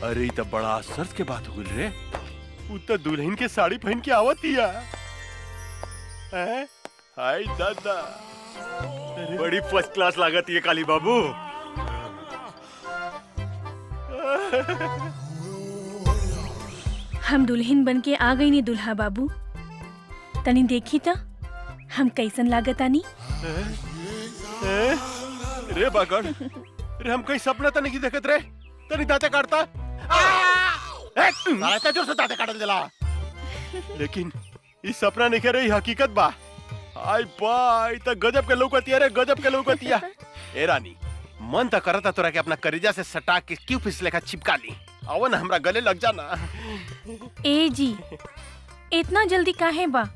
अरे ई तो बड़ा आश्चर्य के बात हो गई रे। उ तो दुल्हन के साड़ी पहन के आवतिया। हाय दादा, बड़ी फर्स्ट क्लास लागत ये काली बाबू। हम दुल्हन बन के आ गई नी दुल्हा बाबू। तनी देखी था हम कैसन लागत आनी। रे बागड़, रे हम कहीं सपना तो नहीं देखत रे। तनी दांते काटता। साला इतना जोर से दांते काटल जला। लेकिन ये सपना नहीं रे, हकीकत बा। हाय बाई, तो गजब के लौकतिया रे, गजब के लौकतिया। ए रानी, मन तो करता तोरा के अपना करेजा से सटा के क्यों फिसले का चिपका ली। आओ ना हमरा गले लग जाना। ए जी, इतना जल्दी काहे बा?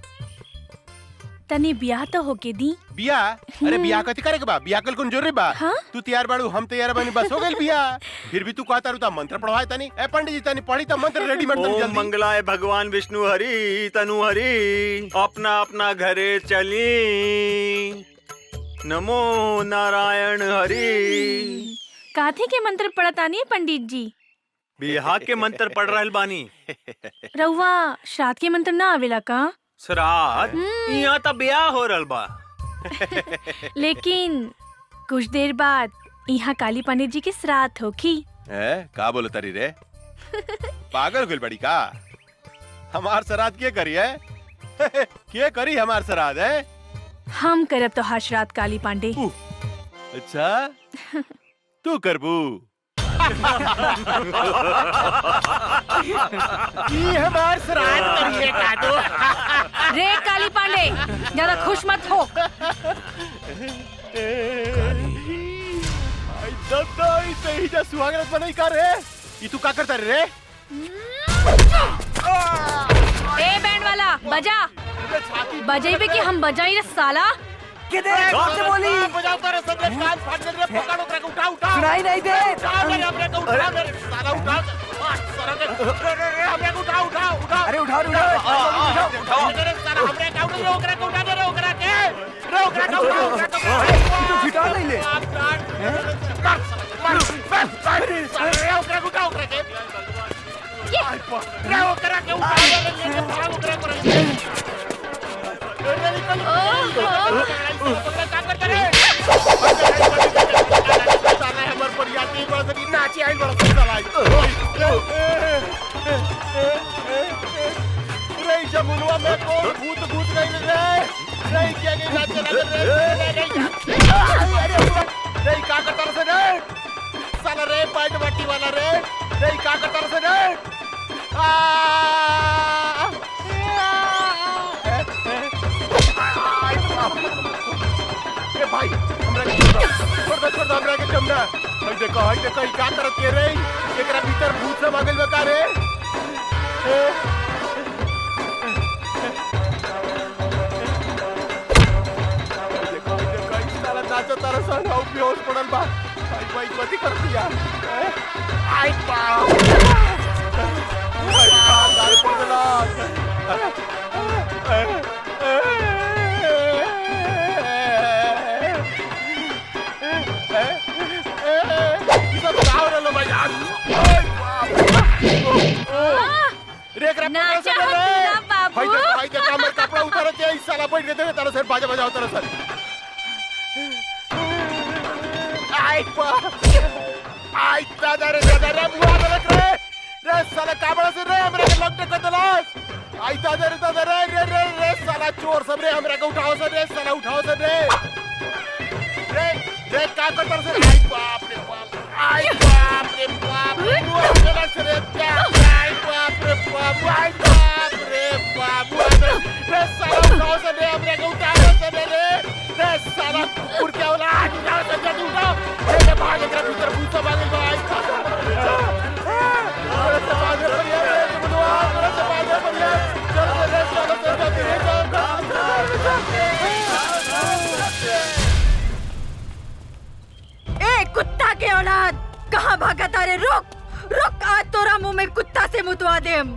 तनी ब्याह तो होके दी। बिया? अरे बिया कथी करे के बा? बिया कल कौन जरूरी बा? हाँ? तू तैयार बाड़ू, हम तैयार बानी, बस हो गइल बिया। फिर भी तू कहता रुता मंत्र पढ़वाए तनी। ए पंडित जी तनी पढ़ी त मंत्र रेडीमेड तनी ओम जल्दी। मंगलाय भगवान विष्णु हरि तनु हरि, अपना अपना घरे चली। नमो नारायण हरि। काथे के मंत्र पढ़तानी है पंडित जी? बिहार के मंत्र पढ़ रहल बानी। रउआ श्राद्ध के मंत्र ना आवेला का? श्राद्ध? यहाँ तो ब्याह हो रहल बा। लेकिन कुछ देर बाद यहाँ काली पंडित जी के श्राद्ध होखी। का बोलो तरी रे? पागल गइल बड़ी का? हमार श्राद्ध के करी है? के करी हमार श्राद्ध है? हम करब तो हर श्राद्ध काली पांडे। अच्छा, तू करबू? ये हमार श्राद्ध करिए कादो। रे काली पांडे, ज्यादा खुश मत हो। आई दादा, ई सही जा सुहागरात बनाई का रे? ई तू का करता रे? ए बैंड वाला, बजा। बजाइबे कि हम बजाई रे साला। किधर से बोली? बजाओ करे सब कान फाड़ दे रे, पकड़ो करे उठा उठा। सुनाई नहीं दे। उठा मेरे हमरे को उठा मेरे साला उठा। साला रे हमरे को उठा उठा उठा। अरे उठाओ उठाओ उठाओ मेरे साला हमरे का उठा ओकरा को उठा दे रे ओकरा के। रे ओकरा का उठा ओकरा को। तू फिटा नहीं ले। रे ओकरा को उठा ओकरा के। रे ओकरा के उठा दे रे ओकरा को। जमुनवा में कौन भूत भूत नहीं रे क्या नाचे रे का करता से रे साला रे पैंट बाटी वाला रे का करता से रे भाई हमरा के छोड़ दो हमरा के चमड़ा। हई देखो ई का करत के रे? एकरा भीतर भूत सब आ गइल बा का रे? देखो ई साला नाचो तारा सन आउ बेहोश पड़ल बा। भाई कथी कर दिया? आई बाप दाल पड़ गला। नाचा हो तूना बाबू। भाई देखो हमर कपड़ा उतारत है, इस साला बैठ के देखे तारा सर बाजा बजाओ तारा सर। आई दादा रे बुआ लग रे साला काबड़ा से रे हमरा के लपटे कर दलास। आई दादा रे साला चोर सब रे हमरा के उठाओ से रे साला उठाओ से रे का करता से। आई बाप रे बाप बुआ चला से रे आई बाप रे बाप रे साला उठाओ से रे हमरा के उठाओ से रे साला कुकुर के औलाद उठाओ से जल्दी उठाओ रे भाग एकरा भीतर भूत सब आ गइल बा। आई से बाजे बढ़िया रे बुआ से बाजे बढ़िया चल रे साला से ए कुत्ता के औलाद, कहाँ भागा तारे? रुक आज तोरा मुंह में कुत्ता से मुतवा देम।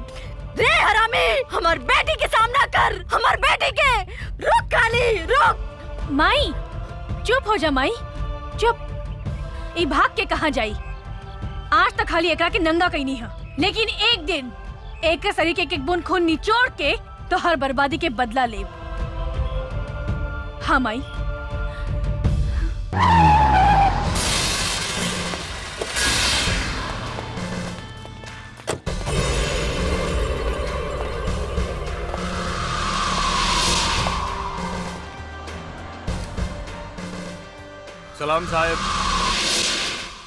रे हरामी, हमार बेटी के सामना कर, हमार बेटी के। रुक काली रुक। माई चुप हो जा माई, चुप। ई भाग के कहाँ जाई? आज तक खाली एकरा के नंगा कहीं नहीं है, लेकिन एक दिन एक के शरीर के एक बूंद खून निचोड़ के तो हर बर्बादी के बदला ले। हाँ माई। सलाम साहब,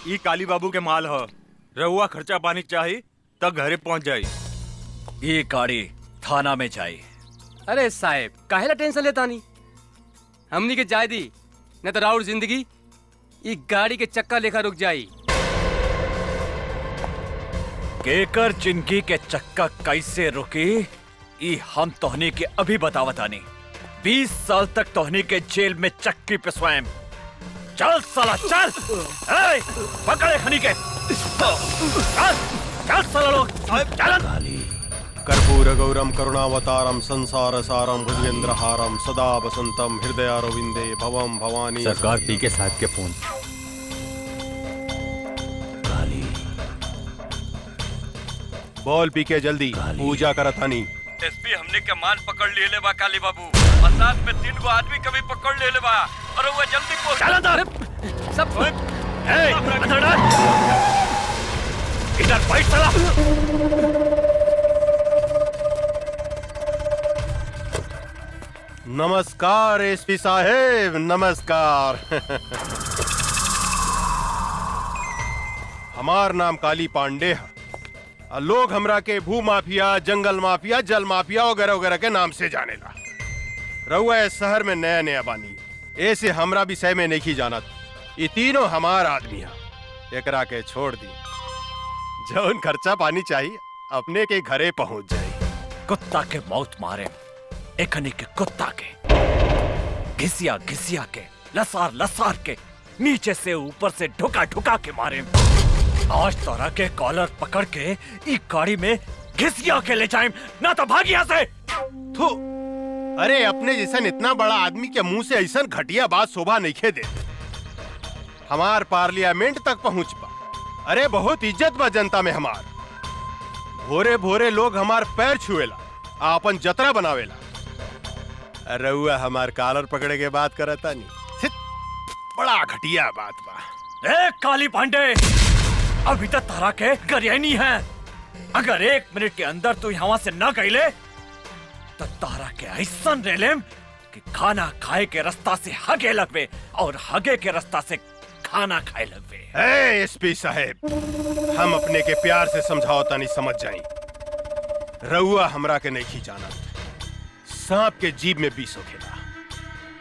ई काली बाबू के माल ह। रहुआ खर्चा पानी चाहिए तब घरे पहुंच जाई। ये गाड़ी थाना में जाई। अरे साहब काहेला टेंशन लेता नहीं, हमनी के जाय दी न तो राउर जिंदगी ई गाड़ी के चक्का लेखा रुक जाई। केकर जिंदगी के चक्का कैसे रुकी ई हम तोहनी के अभी बतावतानी। 20 साल तक तोहनी के जेल में चक्की पे स्वयं। चल साला चल, ए, पकड़े खनी के। चल चल साला लोग चल। कर्पूर गौरम करुणावतारम संसार सारम भुजगेंद्रहारम सदा वसंतम हृदयारविंदे भवम भवानी। सरकार पी के साथ के फोन। बोल पी के जल्दी पूजा करतानी। एसपी हमने के मान पकड़ लिए ले बा काली बाबू, और साथ में 3 गो आदमी कभी पकड़ ले बा, और वो जल्दी पहुंच। चल अंदर सब ए अंदर डाल, इधर फाइट चला। नमस्कार एसपी साहेब, नमस्कार। हमार नाम काली पांडे है। लोग हमरा के भू माफिया, जंगल माफिया, जल माफिया वगैरह वगैरह के नाम से जानेला। रहुआ इस शहर में नया नया बानी, ऐसे हमरा विषय में नहीं जानत। ये तीनों हमार आदमी है, एकरा के छोड़ दी। जौन खर्चा पानी चाहिए अपने के घरे पहुंच जाए। कुत्ता के मौत मारे, एकनी के कुत्ता के घिसिया घिसिया के, लसार लसार के, नीचे से ऊपर से ढुका ढुका के मारे। आज तोरा के कॉलर पकड़ के ई गाड़ी में घिसिया के ले जाए, ना तो भाग यहाँ से। थू, अरे अपने जैसन इतना बड़ा आदमी के मुंह से ऐसा घटिया बात शोभा नहीं खे दे। हमार पार्लियामेंट तक पहुंच पा। अरे बहुत इज्जत बा जनता में हमार। भोरे भोरे लोग हमार पैर छुएला, आपन जतरा बनावेला। रउआ हमार कॉलर पकड़े के बात करता नहीं। छित, बड़ा घटिया बात बा। ए काली पांडे, अभी तक तारा के गरियानी है। अगर 1 मिनट के अंदर तू यहाँ से न गईले तो तारा के ऐसा रेलेम कि खाना खाए के रास्ता से हगे लगवे और हगे के रास्ता से खाना खाए लगवे। एसपी साहेब, हम अपने के प्यार से समझाओता नहीं समझ जाई। रउआ हमरा के नहीं जाना। सांप के जीभ में विष होखेला,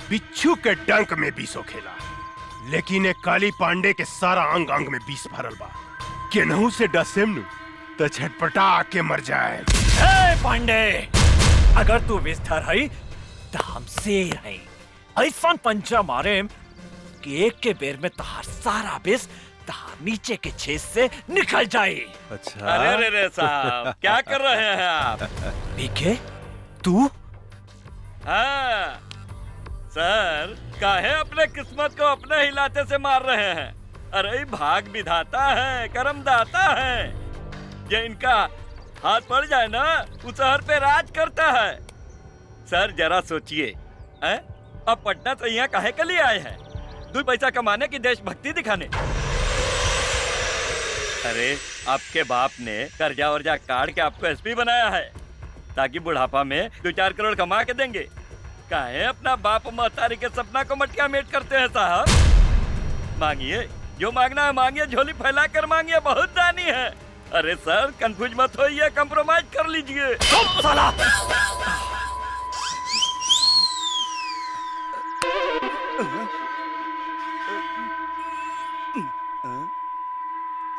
बिच्छू के डंक में विष होखेला, लेकिन एक काली पांडे के सारा अंग अंग में विष भरल बा। केनहू से डसेम नु तो छटपटा के मर जाए। ए पांडे, अगर तू विस्तर है तो हम शेर है। ऐसा पंचा मारे कि एक के बेर में तहार सारा विष तहार नीचे के छेद से निकल जाए। अच्छा, अरे रे साहब, क्या कर रहे हैं आप? पीके तू? हाँ सर, काहे अपने किस्मत को अपने ही लाते से मार रहे हैं? अरे भाग विधाता है, कर्म दाता है। ये इनका हाथ पड़ जाए ना, उस शहर पे राज करता है। सर जरा सोचिए, अब पटना से यहाँ काहे के लिए आए हैं? 2 पैसा कमाने की देशभक्ति दिखाने? अरे आपके बाप ने कर्जा वर्जा काट के आपको एसपी बनाया है ताकि बुढ़ापा में 2-4 करोड़ कमा के देंगे। काहे अपना बाप महतारी के सपना को मटका मेट करते हैं साहब? मांगिए, जो मांगना है मांगिए, झोली फैला कर मांगिए, बहुत दानी है। अरे सर कंफ्यूज मत होइए, कंप्रोमाइज कर लीजिए। साला!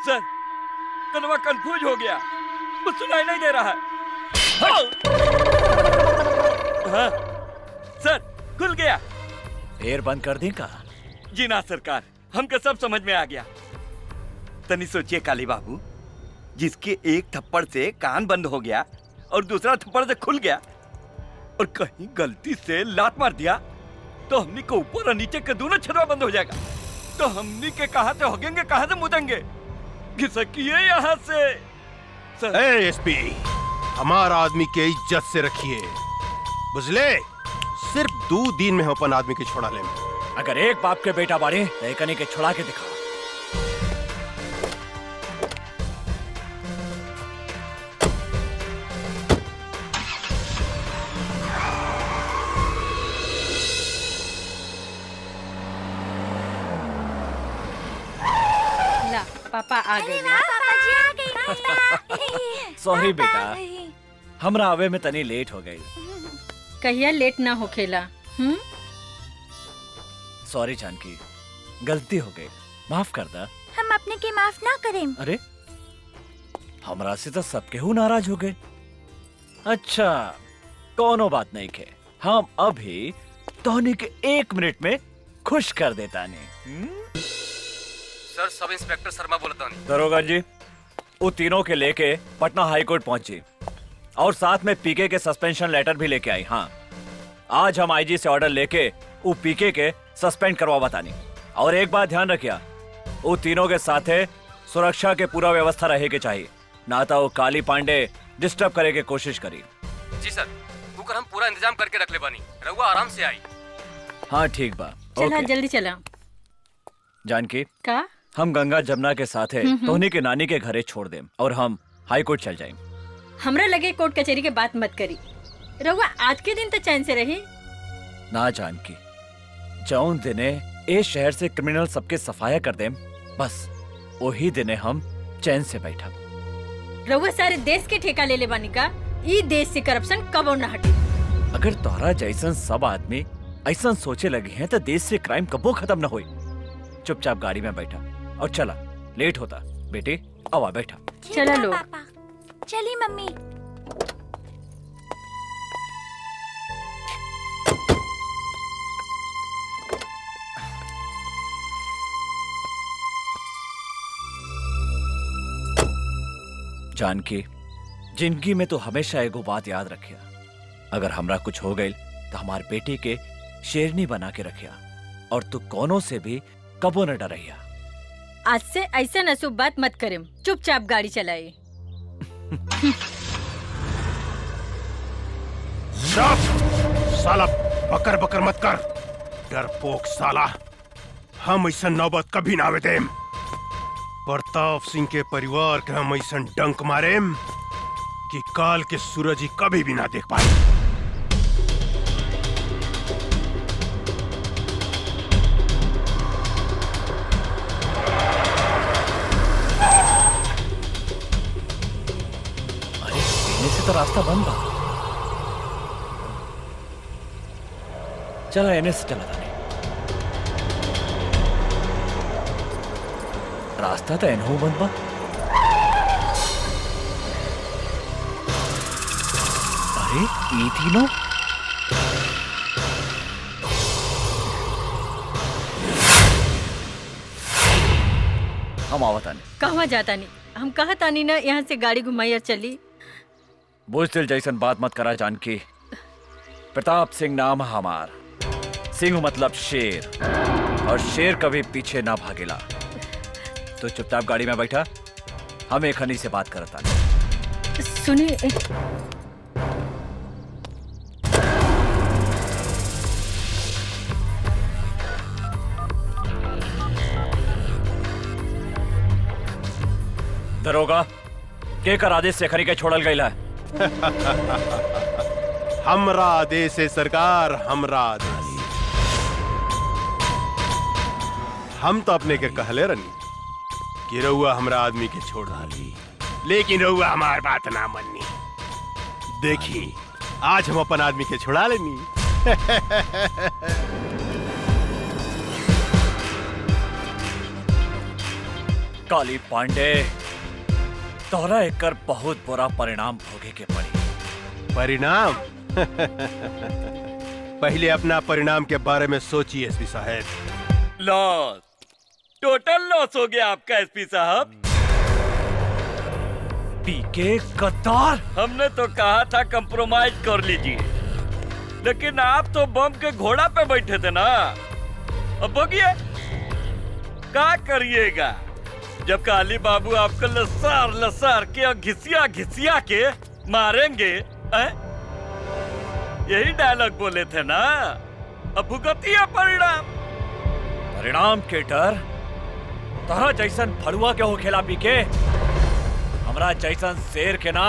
सर कनवा कंफ्यूज हो गया, कुछ सुनाई नहीं दे रहा है। हाँ, सर खुल गया। फिर बंद कर दी का? जी ना सरकार, हमको सब समझ में आ गया। तनी सोचिए काली बाबू, जिसके एक थप्पड़ से कान बंद हो गया और दूसरा थप्पड़ से खुल गया, और कहीं गलती से लात मार दिया तो हमनी को ऊपर और नीचे के दोनों छर्रा बंद हो जाएगा। तो हमनी के कहां से होगेंगे, कहां से मुदेंगे? घिसकिए यहाँ से। सर एसपी, हमारा आदमी के इज्जत से रखिए, बुझले? सिर्फ 2 दिन में हम अपन आदमी के छोड़ा ले। अगर एक बाप के बेटा बाड़े तो एकनी के छुड़ा के दिखा। ला पापा आ गए। सॉरी बेटा, हमरा आवे में तनी लेट हो गई। कहिया लेट ना होखेला। सॉरी जानकी, गलती हो गई, माफ कर दा। हम अपने के माफ ना करें। अरे हमरा से तो सबके हु नाराज हो गए। अच्छा कोनो बात नहीं के, हम अभी तोहनी के 1 मिनट में खुश कर देता नहीं। सर सब इंस्पेक्टर शर्मा बोलता नहीं। दरोगा जी, वो तीनों के लेके पटना हाई कोर्ट पहुंची और साथ में पीके के सस्पेंशन लेटर भी लेके आई। हाँ, आज हम आईजी से ऑर्डर लेके वो पीके के सस्पेंड करवा बतानी। और एक बात ध्यान रखिया, वो तीनों के साथे सुरक्षा के पूरा व्यवस्था रहे के चाहिए, ना तो वो काली पांडे डिस्टर्ब करे के कोशिश करी। जी सर, हम पूरा इंतजाम करके रख ले बानी, रहुआ आराम से आई। हाँ ठीक बा। चला ओके। जल्दी चला। जानकी, का हम गंगा जमुना के साथे तोहनी के नानी के घरे छोड़ देम और हम हाई कोर्ट चल जाएं। हमरा लगे कोर्ट कचहरी के बात मत करी। रहुआ आज के दिन तो चैन से रही। ना जानकी, जौन दिने ए शहर से क्रिमिनल सबके सफाया कर देम, बस वही दिने हम चैन से बैठा। रहुआ सारे देश के ठेका ले ले बानी का। ई देश से करप्शन कबो न हटी। अगर तोहरा जैसन सब आदमी ऐसा सोचे लगे हैं तो देश से क्राइम कबो खत्म न होई। चुपचाप गाड़ी में बैठा और चला, लेट होता। बेटे आवा बैठा। चला लो। पापा, चली मम्मी। जानकी, जिंदगी में तो हमेशा एगो बात याद रखिया, अगर हमरा कुछ हो गई तो हमार बेटी के शेरनी बना के रखिया और तू कोनो से भी कबो न डरिया। आज से ऐसा नसूब बात मत करें, चुपचाप गाड़ी चलाए। साला बकर बकर मत कर, डरपोक साला। हम ऐसा नौबत कभी ना आवे देम। प्रताप सिंह के परिवार के हम ऐसा डंक मारेम कि काल के सूरज ही कभी भी ना देख पाए। अरे पीने से तो रास्ता बंद बा। चला एने से चला था। रास्ता तो एनहू बंद बा। अरे ये तीनों हम आवता नहीं। कहवा जाता नहीं, हम कहा तानी ना यहाँ से गाड़ी घुमाई और चली। बुजदिल जैसन बात मत करा जानकी। प्रताप सिंह नाम हमार, सिंह मतलब शेर, और शेर कभी पीछे ना भागेला। तो चुपचाप गाड़ी में बैठा, हम एक हनी से बात करता। सुनिए, दरोगा के कर आदेश से खरी के छोड़ल गई है। हमरा आदेश है सरकार, हमरा आदेश। हम तो अपने के कहले रनी कि रउआ हमरा आदमी के छोड़ डाली, लेकिन रउआ हमार बात ना मन्नी। देखी आज हम अपन आदमी के छुड़ा लेनी। काली पांडे, तोहरा एकर बहुत बुरा परिणाम भोगे के पड़ी। परिणाम? पहले अपना परिणाम के बारे में सोचिए एसपी साहब। लॉस, टोटल लॉस हो गया आपका एसपी साहब। पीके गद्दार। हमने तो कहा था कंप्रोमाइज कर लीजिए, लेकिन आप तो बम के घोड़ा पे बैठे थे ना। अब बगिए क्या करिएगा, जब काली बाबू आपको लसार लसार के और घिसिया घिसिया के मारेंगे, यही डायलॉग बोले थे ना, अब भुगतिया परिणाम। परिणाम के डर तोहरा जैसन फड़ुआ के हो खेला पी के, हमरा जैसन शेर के ना।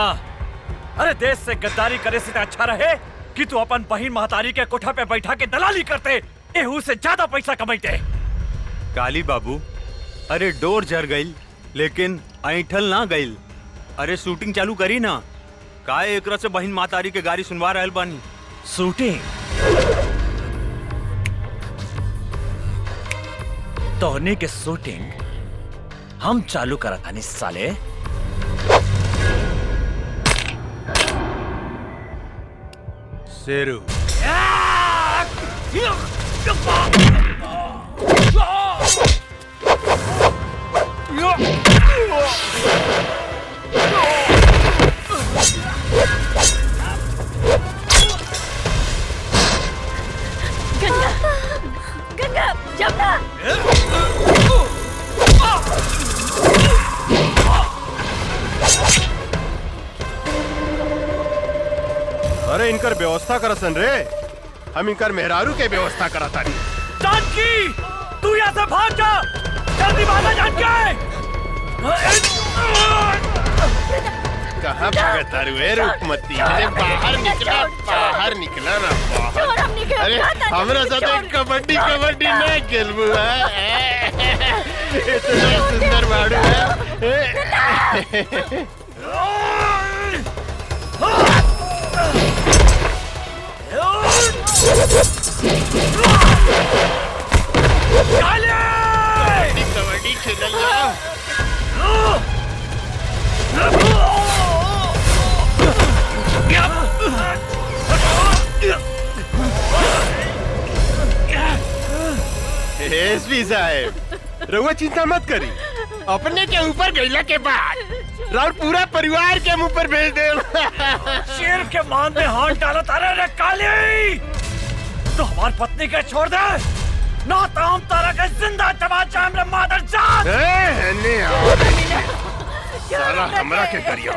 अरे देश से गद्दारी करे से अच्छा रहे कि तू अपन बहिन महतारी के कोठा पे बैठा के दलाली करते, एहू से ज्यादा पैसा कमाते। काली बाबू, अरे डोर जर गई लेकिन ऐठल ना गई। अरे शूटिंग चालू करी ना, का एकरा से बहिन मातारी के गाड़ी सुनवा रहल बानी। शूटिंग तोहनी के शूटिंग हम चालू करत हनी साले। शेरू गंगा, गंगा, जमुना। अरे इनकर व्यवस्था करसन रे, हम इनकर मेहरारू के व्यवस्था करता नहीं। जानकी, तू यहाँ से भाग जा, जल्दी भागा जानकी। कहाँ भागत तारू है रुकमती? अरे बाहर निकला, बाहर निकला ना बाहर। अरे हमरा साथे कबड्डी कबड्डी ना खेलबू है? इतना सुंदर बाड़ू है। कबड्डी खेलल जाओ। एसपी साहब, रउआ चिंता मत करी, अपने के ऊपर गईला के बाद राउर पूरा परिवार के मुंह पर भेज दे। शेर के मान में हाथ डाला तारे रे काली, तो हमार पत्नी के छोड़ दे, ना तो हम तारा के जिंदा चबा जाम रे मादर जात। साला हमरा के करिया।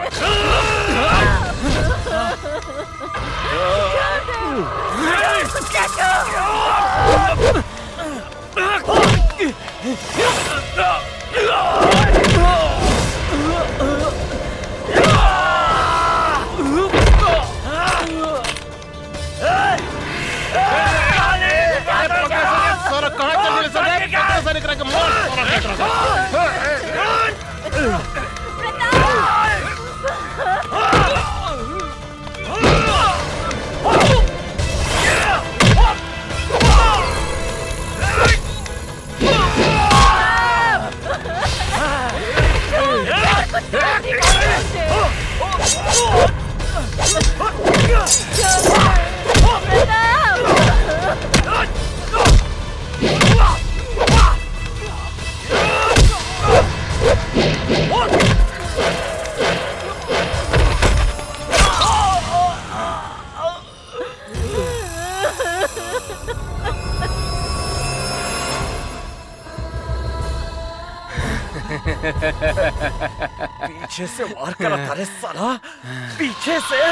पीछे से वार करा तारे साला, पीछे से।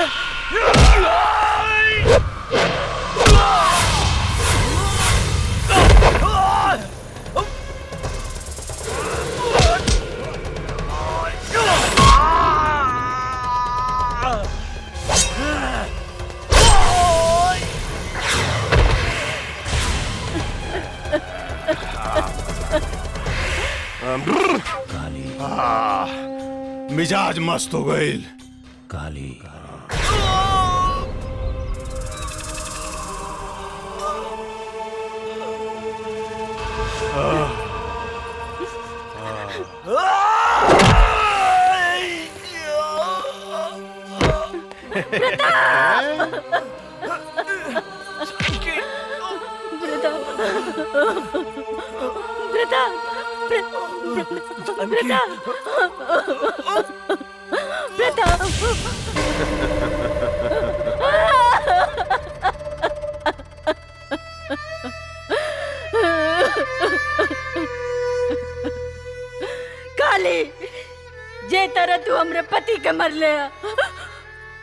मिजाज मस्त हो गई। काली काली तरह तू हमरे पति के मर ले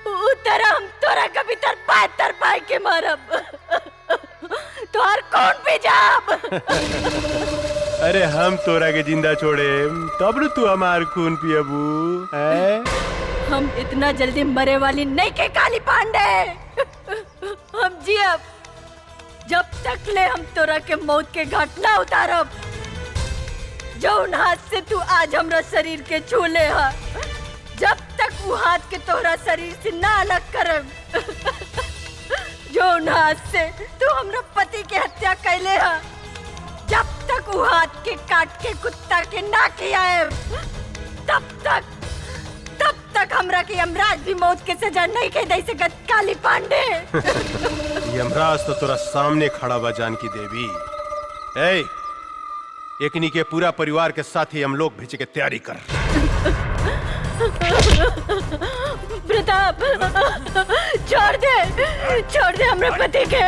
उ तरह हम तोरा कभी तर पाए के मारब तोहर कौन भी जाब। अरे हम तोरा के जिंदा छोड़े तब न तू हमार खून पियबू है? हम इतना जल्दी मरे वाली नहीं के काली पांडे। हम जियब जब तक ले हम तोरा के मौत के घाट ना उतारब। जौन हाथ से तू आज हमरा शरीर के छू ले हा, जब तक वो हाथ के तोरा शरीर से ना अलग करब। जौन हाथ से तू हमरा पति के हत्या कैले हा, जब तक वो हाथ के काट के कुत्ता के ना खियाएब, तब तक हमरा के यमराज भी मौत के सजा नहीं के दे सकत काली पांडे। यमराज तो तोरा सामने खड़ा बा जानकी देवी। ए, एकनी के पूरा परिवार के साथ ही हम लोग भेजे के तैयारी कर। प्रताप छोड़ दे हमरे पति के।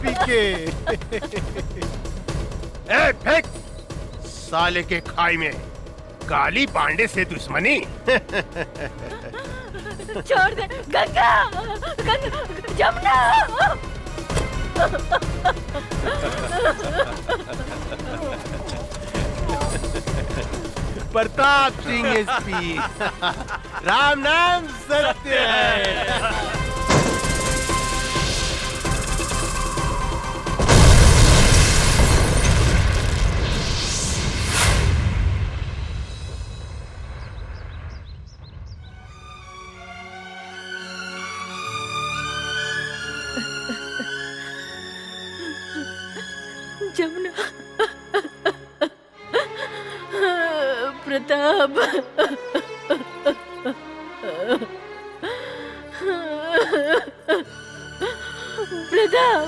पीके ए फेंक साले के खाई में काली पांडे से दुश्मनी। छोड़ दे गंगा जमुना। प्रताप सिंह एसपी, राम नाम सत्य है। जमुना प्रताप प्रताप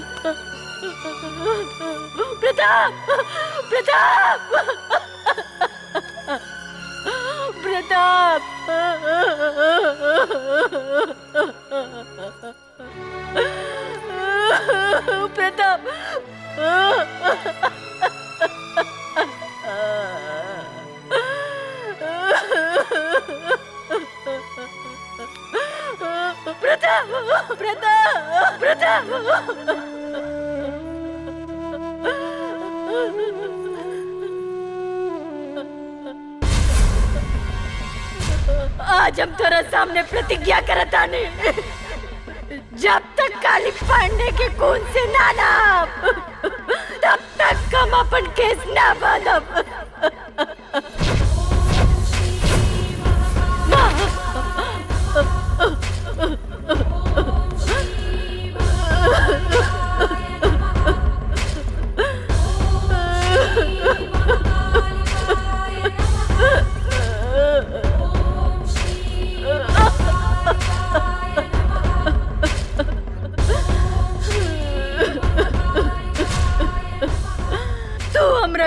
आज हम तेरा सामने प्रतिज्ञा करता नहीं, जब तक काली पांडे के खून से ना नाप, तब तक हम अपन केस ना बांधब।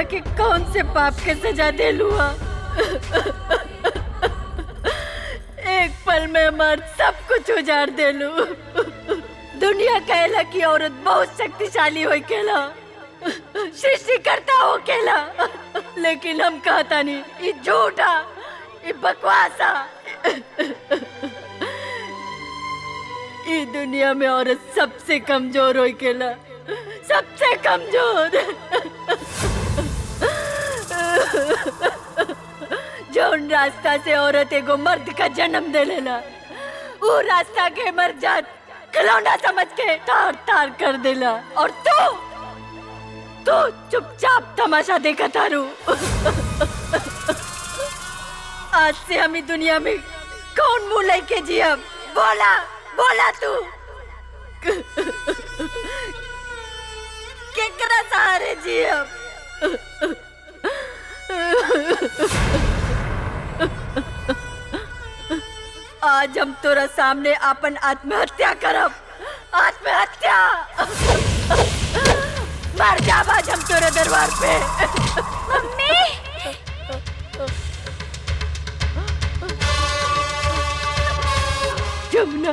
के कौन से पाप के सजा दे लुआ। एक पल में हमार सब कुछ उजाड़ दे लू। दुनिया कहला कि औरत बहुत शक्तिशाली हो केला, सृष्टि करता हो केला, लेकिन हम कहता नहीं, ये झूठा, ये बकवासा। ये दुनिया में औरत सबसे कमजोर हो केला, सबसे कमजोर। जौन रास्ता से औरत एगो मर्द का जन्म दे लेला, वो रास्ता के मर जात खिलौना समझ के तार तार कर देला, और तू चुपचाप तमाशा देखा तारू। आज से हम ही दुनिया में कौन मुंह लेके जियब? बोला तू। केकरा सहारे जियब? आज हम तोरा सामने अपन आत्महत्या करब। आत्महत्या मर जाब आज हम तोरे दरबार पे। मम्मी जमुना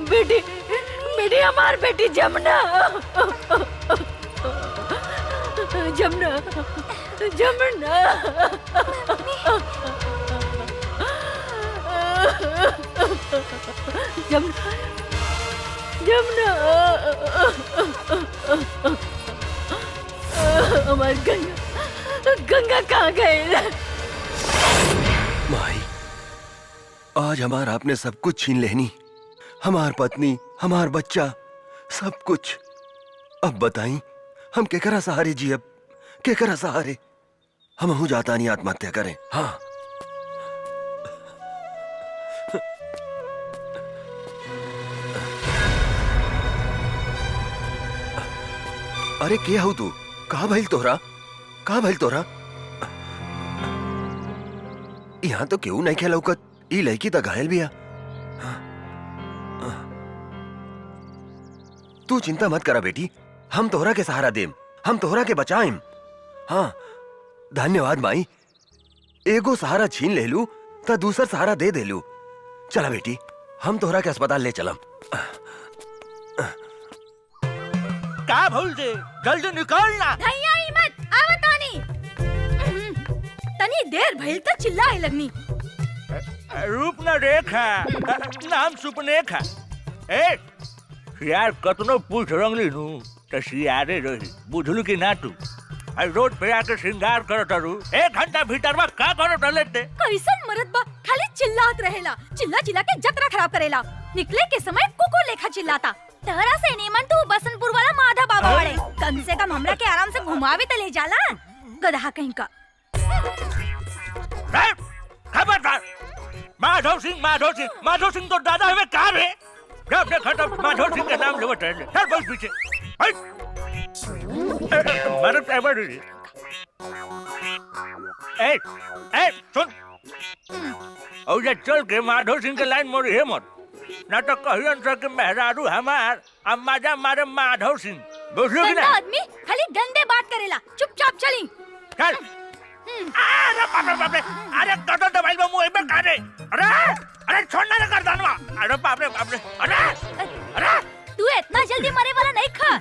बेटी बेटी हमार बेटी जमुना जमुना जमुना जमुना जमुना हमार गंगा गंगा कहाँ गए? माई, आज हमार आपने सब कुछ छीन लेनी, हमार पत्नी, हमार बच्चा, सब कुछ। अब बताई हम केकरा सहारे जी, अब केकरा सहारे? हम हूं जाता नहीं आत्महत्या करें। हाँ, अरे क्या हो तू? कहा भइल तोहरा? कहा भइल तोहरा? यहाँ तो क्यों नहीं खेला उकत? ई लड़की तो घायल भी है। तू चिंता मत करा बेटी, हम तोहरा के सहारा देम, हम तोहरा के बचाएम। हाँ, धन्यवाद माई। एगो सहारा छीन ले लू तो दूसर सहारा दे दे लू। चला बेटी, हम तोहरा के अस्पताल ले चलम। का भूल दे, जल्दी निकलना। भैया ही मत आवतानी। तनी देर भइल त चिल्लाए लगनी। रूप न रेखा, नाम सुपनेखा। ए यार कतनो पूछ रंगली नु त सियारे रही, बुझलू कि ना तू? रोड पे आके श्रृंगार करत रू, 1 घंटा भीतर में का करत लेते? कैसन मरद बा, खाली चिल्लात रहेला, चिल्ला चिल्ला के जतरा खराब करेला। निकले के समय कुकुर लेखा चिल्लाता। तहरा से नीमन तू बसंतपुर वाला माधा बाबा वाले, कम से कम हमरा के आराम से घुमावे त ले जाला। गधा कहीं का। खबरदार! माधव सिंह तो दादा हमें कहा रे? जब देखा तब माधव सिंह का नाम लेवत रहे। चल बस पीछे। मरद एवर रे। ए सुन, और ये चल के माधव सिंह के लाइन मोड़ी है मत, ना तो कहियन से कि मेहरारू हमार अम्माजा मारे माधव सिंह। बुझलो कि ना? आदमी खाली गंदे बात करेला, चुपचाप चली। चल। अरे बाप रे, अरे कदर दबाई में मुंह में काटे। अरे छोड़ना रे गर्दनवा। अरे बाप रे, अरे तू इतना जल्दी मरे वाला नहीं खा।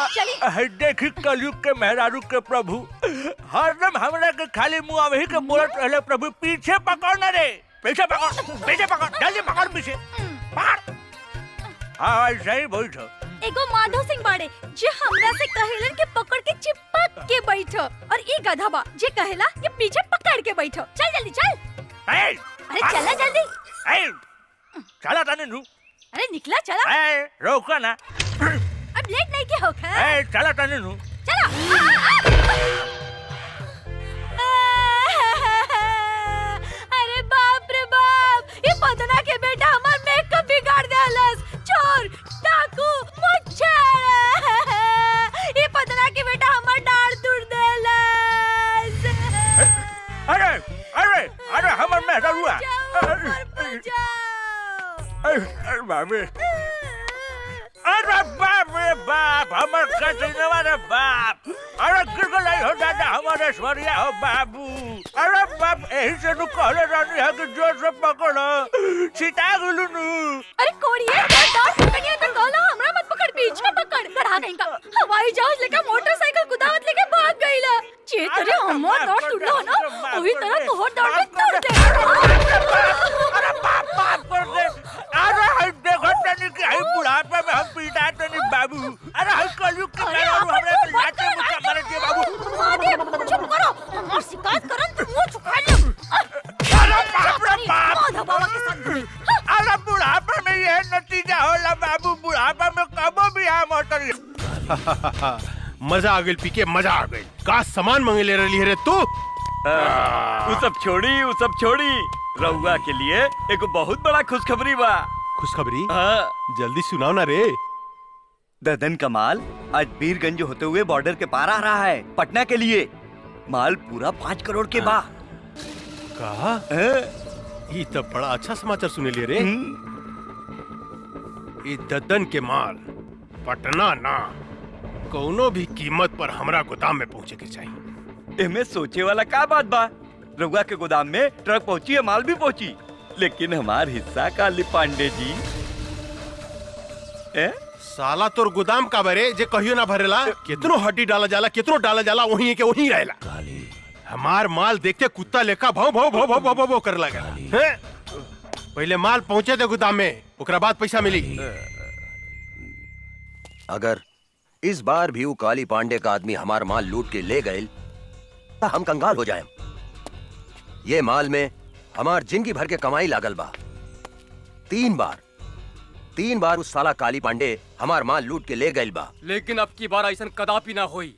चली। देखी कलयुग के मेहरारू के प्रभु, हरदम हमरा के खाली मुंह वही के बोलत रहले प्रभु। पीछे पकड़ ना रे, पीछे पकड़, जल्दी पकड़ पीछे। पकड़। हाँ सही बोल छो। एगो माधव सिंह बाड़े जे हमरा से कहेलन के पकड़ के चिपक के बैठो, और ई गधा बा जे कहेला कि पीछे पकड़ के बैठो। चल जल्दी चल। अरे चला जल्दी। चला ताने नु। अरे निकला चला। रोको ना। अब लेट नहीं के होखा। चला ताने नु। चला। अरे बाप रे बाप, ये पदना के बेटा हमार मेकअप बिगाड़ देलस। चोर, डाकू, मुच्छर। ये पदना के बेटा हमार डाढ़ तोड़ देलस। अरे हमर मेहरारू है। अरे बाबे, अरे बाप रे बाप, हमर कचनवा रे बाप। अरे गिरगलाई हो दादा, हमारे स्वरिया हो बाबू। अरे बाप, यही से नु कहले रानी है कि जोर से पकड़ो, सीता गुलू नु। अरे कोड़िए, डाढ़ पकड़िए तो कहला हमरा मत पकड़, पीछे पकड़। गधा कहीं का हवाई जहाज लेकर मोटरसाइकिल कुदावत लेके भाग गईला। चेतरे हमर डाढ़ टूटलो ना, ओही तरह तोहर डाढ़ टूट दे। अरे बाप कर दे। अरे हाय देखो तनी कि हाय बुढ़ापे में हम पीटा तनी बाबू। अरे हाय कलयुग के मेहरारू हमरे पे लाते मुझे मारे दे बाबू। माधव चुप करो, हमर शिकायत करन तो मुंह छुपा ले। अरे बाप रे बाप, माधव बाबा के साथ घूमी। अरे बुढ़ापे में ये नतीजा होला बाबू। बुढ़ापे में कबो भी आ मोटर। मजा आ गई पीके, मजा आ गई। का सामान मंगे ले रही है रे तू? वो सब छोड़ी रहुआ के लिए एक बहुत बड़ा खुशखबरी बा। खुशखबरी? हाँ। जल्दी सुनाओ ना रे। ददन का माल आज बीरगंज होते हुए बॉर्डर के पार आ रहा है पटना के लिए। माल पूरा 5 करोड़ के बा। कहा? ये तो बड़ा अच्छा समाचार सुने लिए रे। ये ददन के माल पटना ना, कोनो भी कीमत पर हमरा गोदाम में पहुंचे के चाहिए। एमे सोचे वाला का बात बा? रउआ के गोदाम में ट्रक पहुंची है, माल भी पहुंची, लेकिन हमार हिस्सा काली पांडे जी ए? साला तोर गोदाम का बरे जे कहियो ना भरेला, कितनो हड्डी डाला जाला, कितनो डाला जाला, वहीं के वहीं रहेला। हमार माल देख के कुत्ता लेखा भाव भाव भाव भाव भाव भाव कर लगा। हैं? पहले माल पहुंचे दे गोदाम में, ओकरा बाद पैसा मिली। अगर इस बार भी वो काली पांडे का आदमी हमार माल लूट के ले गए तो हम कंगाल हो जाएं। ये माल में हमार जिंदगी भर के कमाई लागल बा। 3 बार उस साला काली पांडे हमार माल लूट के ले गए बा। लेकिन अब की बार ऐसा कदापि ना होई।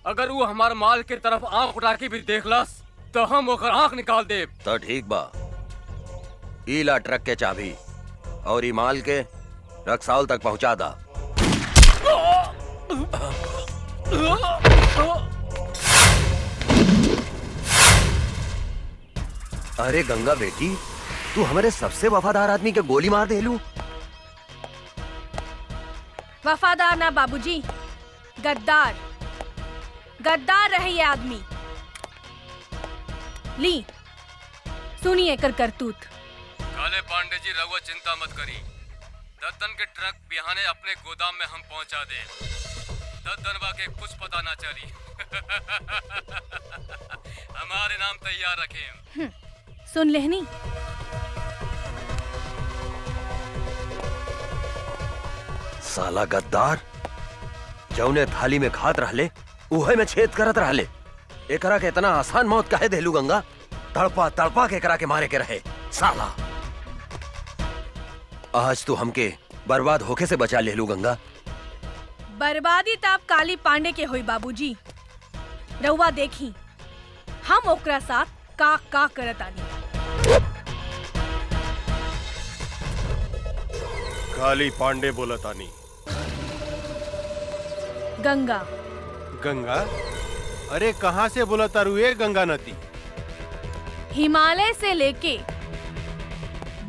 अगर वो हमार माल के तरफ आंख उठा के भी देखलस तो हम ओकर आंख निकाल देब। तो ठीक बा, ईला ट्रक के चाबी और ई माल के रक्सौल तक पहुंचा दा। अरे गंगा बेटी, तू हमारे सबसे वफादार आदमी के गोली मार देलू। वफादार ना बाबूजी, गद्दार गद्दार रहे ये आदमी। ली सुनिए कर करतूत। काले पांडे जी रहुआ चिंता मत करी, दद्दन के ट्रक बिहाने अपने गोदाम में हम पहुंचा दे। दद्दनवा के कुछ पता ना चली। हमारे नाम तैयार रखें। सुन लेहनी। साला गद्दार, जौने थाली में खात रहले उहे में छेद करत रहले। एकरा के इतना आसान मौत काहे देलू गंगा? तड़पा तड़पा के एकरा के मारे के रहे साला। आज तू हमके बर्बाद होके से बचा लेलू गंगा। बर्बादी तब काली पांडे के होई बाबूजी। रउआ देखी हम ओकरा साथ का करत आनी। काली पांडे बोलतानी। गंगा गंगा? अरे कहाँ से बोलता रुए गंगा नदी? हिमालय से लेके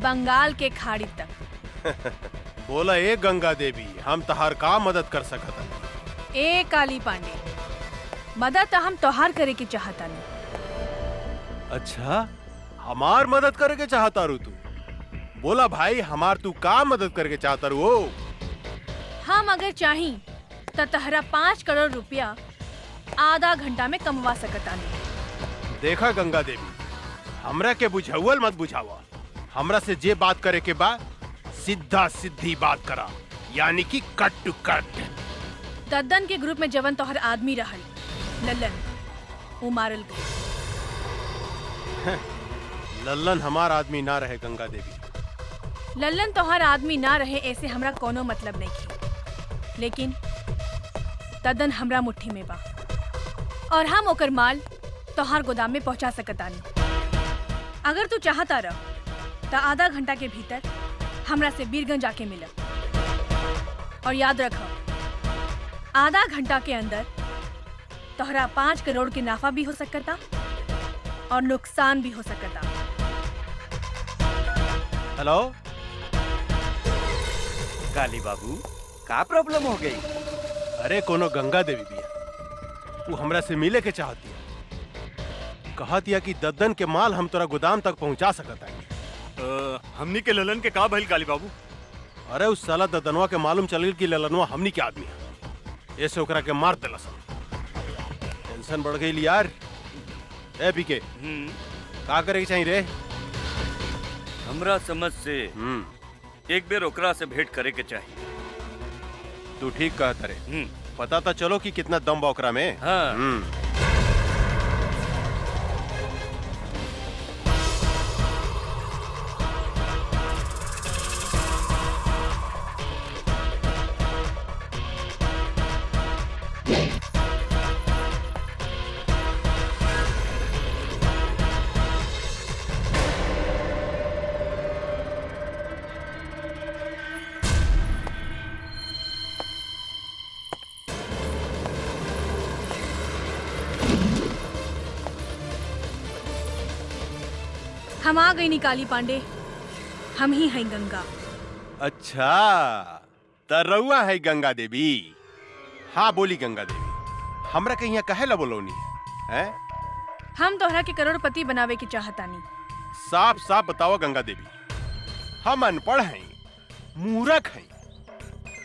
बंगाल के खाड़ी तक। बोला ए गंगा देवी, हम तहार का मदद कर सकत? ए काली पांडे, मदद हम तोहार करे के चाहता नहीं। अच्छा, हमार मदद करे के चाहता रू तू? बोला भाई, हमार तू का मदद करके चाहता रू? हम अगर चाही तो तहरा 5 करोड़ रुपया आधा घंटा में कमवा सकता नहीं। देखा गंगा देवी, हमरा के बुझावल मत बुझावा। हमरा से जे बात करे के बा सीधा सीधी बात करा, यानी कि कट टू कट। दद्दन के ग्रुप में जवन तोहर आदमी रहल लल्लन, वो मारल गई। लल्लन हमार आदमी ना रहे गंगा देवी। लल्लन तोहर आदमी ना रहे ऐसे हमरा कोनो मतलब नहीं थी, लेकिन दद्दन हमरा मुट्ठी में बा और हम ओकर माल तोहार गोदाम में पहुंचा सकतानी। अगर तू चाहता रह तो आधा घंटा के भीतर हमरा से बीरगंज आके मिल। और याद रख, आधा घंटा के अंदर तोहरा 5 करोड़ के नाफा भी हो सकता और नुकसान भी हो सकता। हेलो काली बाबू, का प्रॉब्लम हो गई? अरे कोनो गंगा देवी बिया, वो हमरा से मिले के चाहती है। कहतिया कि दद्दन के माल हम तोरा गोदाम तक पहुंचा सकता है। हमनी के ललन के का भइल काली बाबू? अरे उस साला दद्दनवा के मालूम चल कि ललनवा हमनी के आदमी है, ऐसे ओकरा के मार देला सब। टेंशन बढ़ गई यार। ए पीके, का करे के चाहिए रे? हमरा समझ से एक बेर ओकरा से भेंट करे के चाहिए। तू ठीक कहत रे। पता तो चलो कि कितना दम बा ओकरा में। हाँ। हम आ गई निकाली पांडे, हम ही हैं गंगा। अच्छा, तरौआ है गंगा देवी। हाँ बोली गंगा देवी, हमरा के यहाँ कहे ला बोलौनी है? हम तोहरा के करोड़पति बनावे के चाहतानी। साफ साफ बताओ गंगा देवी, हम अनपढ़ हैं, मूर्ख हैं।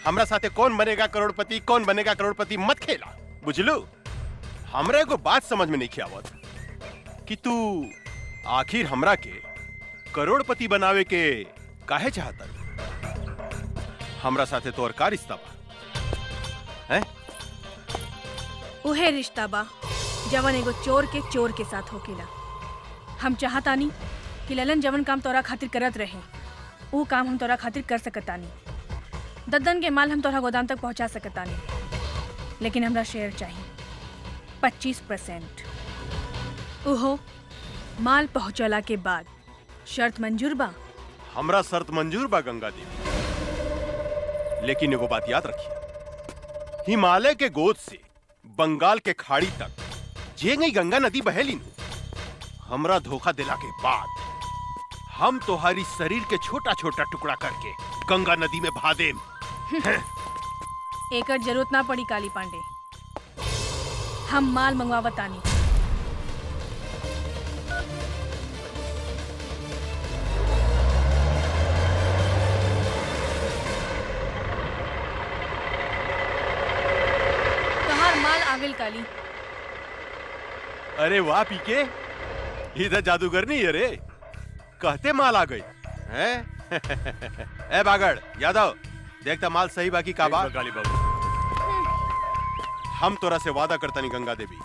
हमरा साथे कौन बनेगा करोड़पति, कौन बनेगा करोड़पति मत खेला, बुझलू? हमरे को बात समझ में नहीं आवत कि तू आखिर हमरा के करोड़पति बनावे के काहे चाहता? हमरा साथे तोर का रिश्ता बा? हैं? उहे रिश्ता बा जवन एगो चोर के साथ होकेला। हम चाहतानी कि ललन जवन काम तोरा खातिर करत रहे वो काम हम तोरा खातिर कर सकतानी। दद्दन के माल हम तोरा गोदाम तक पहुंचा सकतानी, लेकिन हमरा शेयर चाहिए 25%। उहो माल पहुंचला के बाद। शर्त मंजूर बा? हमरा शर्त मंजूर बा गंगा देवी, लेकिन एगो बात याद रखिए, हिमालय के गोद से बंगाल के खाड़ी तक जे गई गंगा नदी बहेली नु, हमरा धोखा दिला के बाद हम तोहारी शरीर के छोटा छोटा टुकड़ा करके गंगा नदी में बहा देम। एकर जरूरत ना पड़ी काली पांडे, हम माल मंगवावतानी। तोहार माल आगल काली। अरे वाह पीके, इधर जादूगर नहीं है रे, कहते माल आ गई हैं? ए बागड़ यादव, देखता माल सही बाकी का बा? काली बाबू, हम तोरा से वादा करता नहीं गंगा देवी,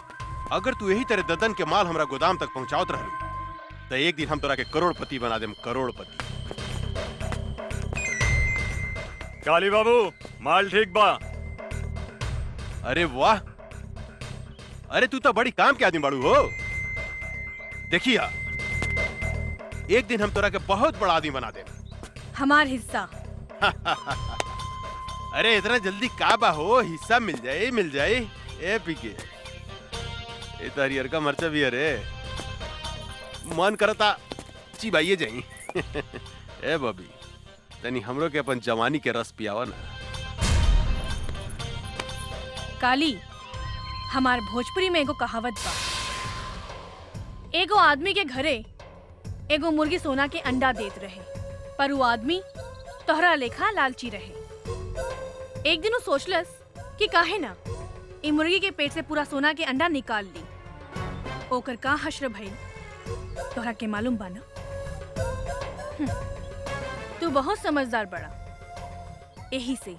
अगर तू यही तरह ददन के माल हमरा गोदाम तक पहुंचावत रहलू तो एक दिन हम तोरा के करोड़पति बना देम, करोड़पति। काली बाबू माल ठीक बा। अरे वाह, अरे तू तो बड़ी काम के आदमी बाड़ू हो। देखिया, एक दिन हम तोरा के बहुत बड़ा आदमी बना देम। हमार हिस्सा। अरे इतना जल्दी का बा हो, हिस्सा मिल जाए मिल जाए। ए पीके, ए तो हरियर का मर्चा भी है रे, मन करता चिबाइए जाई। ए बबी, तनी हमरो के अपन जवानी के रस पियावा ना। काली, हमार भोजपुरी में एगो कहावत बा, एगो आदमी के घरे एगो मुर्गी सोना के अंडा देत रहे, पर वो आदमी तोहरा लेखा लालची रहे। एक दिन वो सोचलस कि काहे ना ई मुर्गी के पेट से पूरा सोना के अंडा निकाल ली। ओकर का हश्र भइल तोहरा के मालूम बा ना? तू बहुत समझदार बड़ा, यही से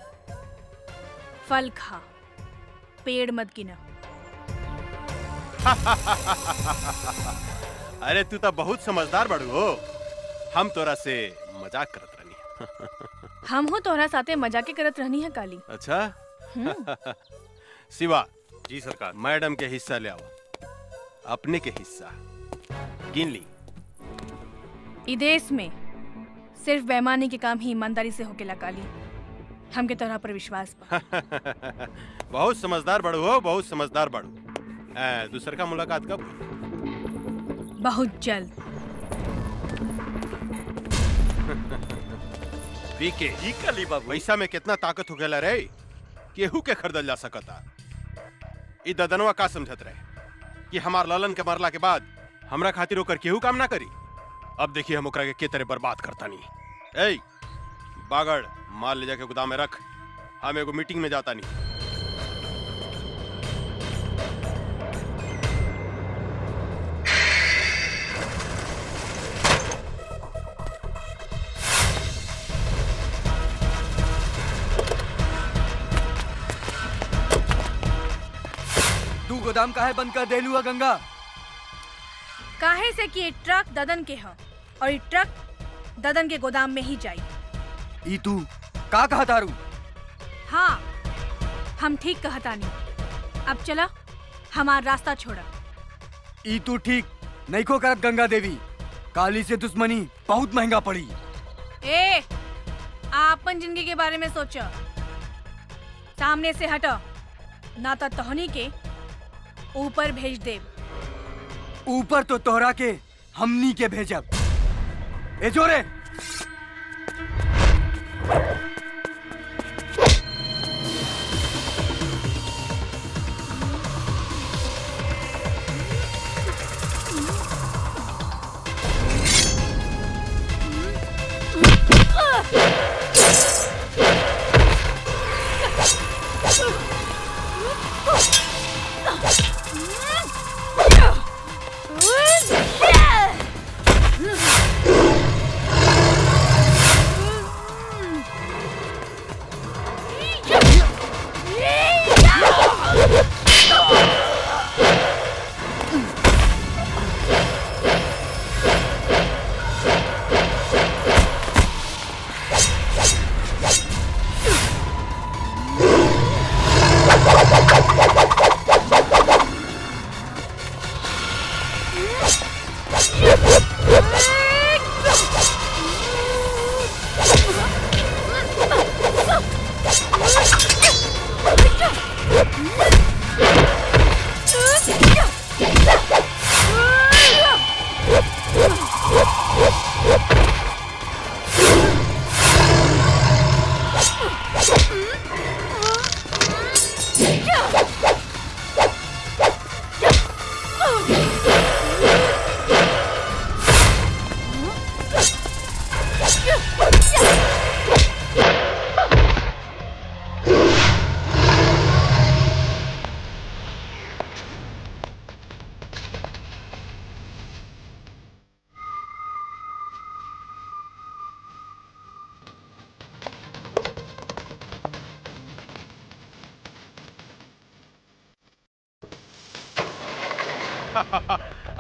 फल खा, पेड़ मत गिना। अरे तू तो बहुत समझदार बड़ू हो, हम तोरा से मजाक करत रहनी। हम हो तोहरा साथे मजाके करत रहनी है काली। अच्छा शिवा जी सरकार। मैडम के हिस्सा ले आओ, अपने के हिस्सा गिन ली। ई देश में सिर्फ बेईमानी के काम ही ईमानदारी से होकेला काली, हमके तोहरा पर विश्वास बा। बहुत समझदार बड़ू हो, बहुत समझदार बड़ू। दूसर का मुलाकात कब? बहुत जल्द। पीके, जी काली बाबू। पैसा में कितना ताकत हो गया रे, केहू के खरीदल जा सकता। ई ददनवा का समझत रहे कि हमार ललन के मरला के बाद हमरा खातिर ओकर केहू काम ना करी। अब देखिए हम ओकरा के तरह बर्बाद करता नहीं। ए बागड़, माल ले जाके गोदाम में रख, हम एगो मीटिंग में जाता नहीं। तू गोदाम काहे बंद कर देलू है गंगा? काहे से कि ये ट्रक ददन के है और ये ट्रक ददन के गोदाम में ही जाई। ई तू का कहा तारू? हाँ, हम ठीक कहता नहीं। अब चला, हमारा रास्ता छोड़ा। ई तू ठीक नहीं को करत गंगा देवी, काली से दुश्मनी बहुत महंगा पड़ी। ए, आपन जिंदगी के बारे में सोचो, सामने से हटो, ना तो तोहनी के ऊपर भेज दे। ऊपर तो तोहरा के हमनी के भेजब। ए जोरे,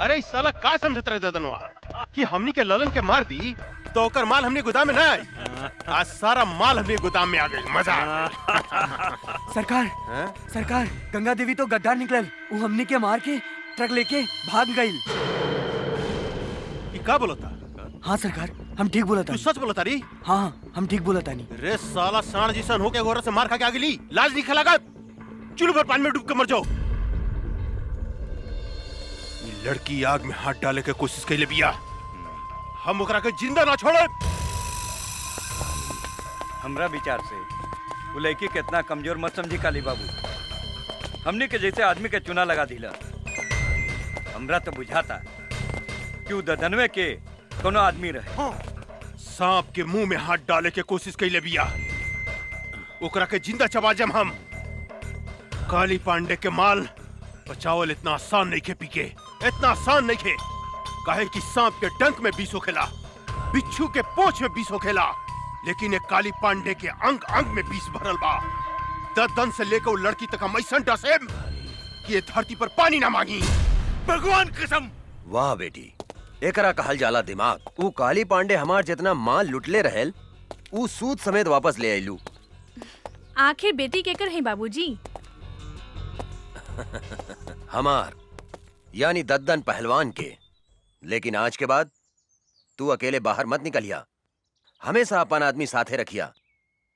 अरे इस साला का समझत रहे ददनवा कि हमनी के ललन के मार दी तो ओकर माल हमने गोदाम में ना आई। आज सारा माल हमने गोदाम में आ गई। मजा सरकार सरकार गंगा देवी तो गद्दार निकलल। वो हमने के मार के ट्रक लेके भाग गई। ये का बोलता? हाँ सरकार हम ठीक बोला था। तू सच बोलता री? हाँ हम ठीक बोला था। नहीं रे साला सांड जिसन होके घोड़ा से मार खा के आगे ली लाज नहीं खलागा। चुल्लू पर पानी में डूब के मर जाओ। ये लड़की आग में हाथ डाले के कोशिश कैले बिया। हम ओकरा के जिंदा ना छोड़े। हमरा विचार से वो लड़की के इतना कमजोर मत समझी काली बाबू। हमने के जैसे आदमी के चुना लगा दिला। हमरा तो बुझाता कि वो ददनवे के कोनो आदमी रहे। सांप के मुंह में हाथ डाले के कोशिश कैले बिया। ओकरा के जिंदा चबा जम हम। काली पांडे के माल बचावल इतना आसान नहीं खे पीके। इतना आसान नहीं खे। काहे कि सांप के डंक में विष होखेला, बिच्छू के पोंछ में विष होखेला, लेकिन एक काली पांडे के अंग अंग में विष भरल बा। दर्दन से लेकर लड़की तक हम ऐसा डसेम कि ये धरती पर पानी ना मांगी। भगवान कसम। वाह बेटी, एकरा कहल जाला दिमाग। ऊ काली पांडे हमार जितना माल लुटले रहेल ऊ सूद समेत वापस ले आइलू। आखिर बेटी केकर है बाबूजी? हमार यानी दद्दन पहलवान के। लेकिन आज के बाद तू अकेले बाहर मत निकलिया। हमेशा अपन आदमी साथे रखिया।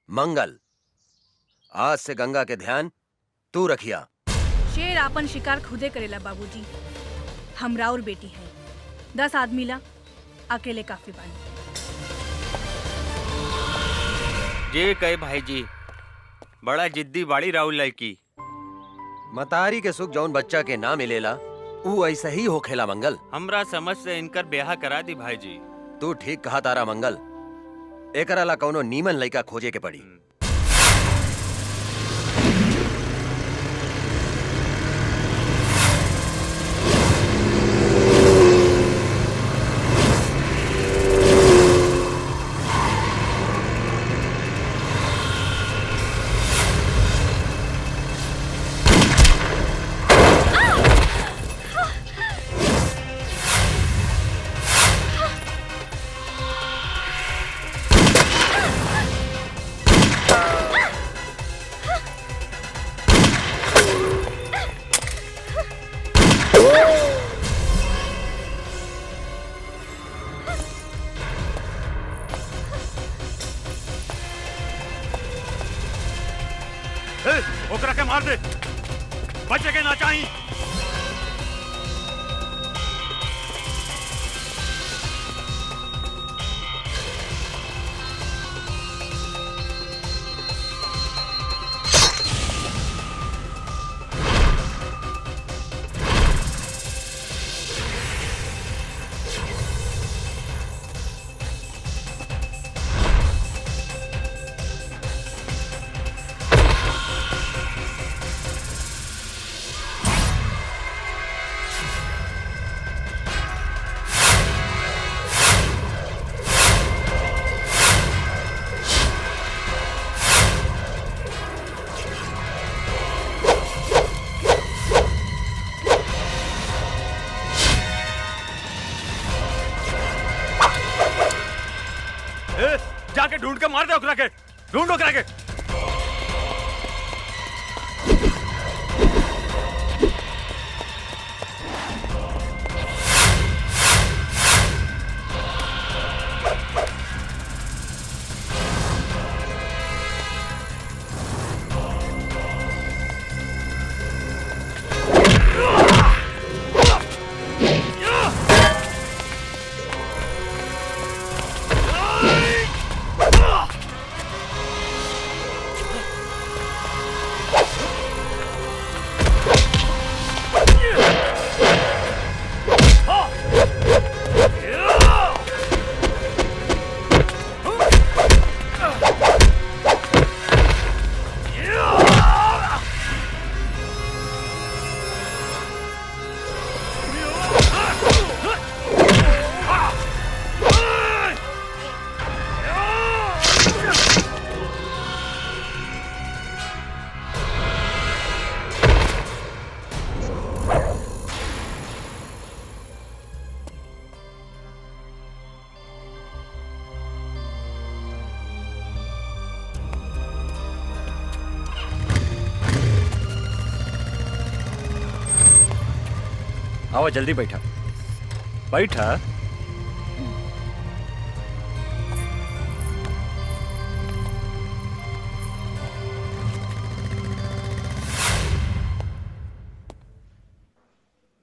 मंगल, आज से गंगा के ध्यान तू रखिया। शेर आपन शिकार खुदे करेला बाबूजी। हम राउर बेटी है। 10 आदमी ला अकेले काफी बानी। जे कहे भाई जी बड़ा जिद्दी बाड़ी राहुल लड़की। मतारी के सुख जौन बच्चा के ना मिलेला ऊ ऐसा ही होखेला मंगल। हमरा समझ से इनकर ब्याह करा दी भाई जी। तू ठीक कहा तारा मंगल। एकरा ला कौनो नीमन लइका खोजे के पड़ी। ओकरा के मार दे। बचे के ना चाहिए। जाके ढूंढ के मार दे ओकरा के। ढूंढ ओकरा के। आओ जल्दी बैठा बैठा।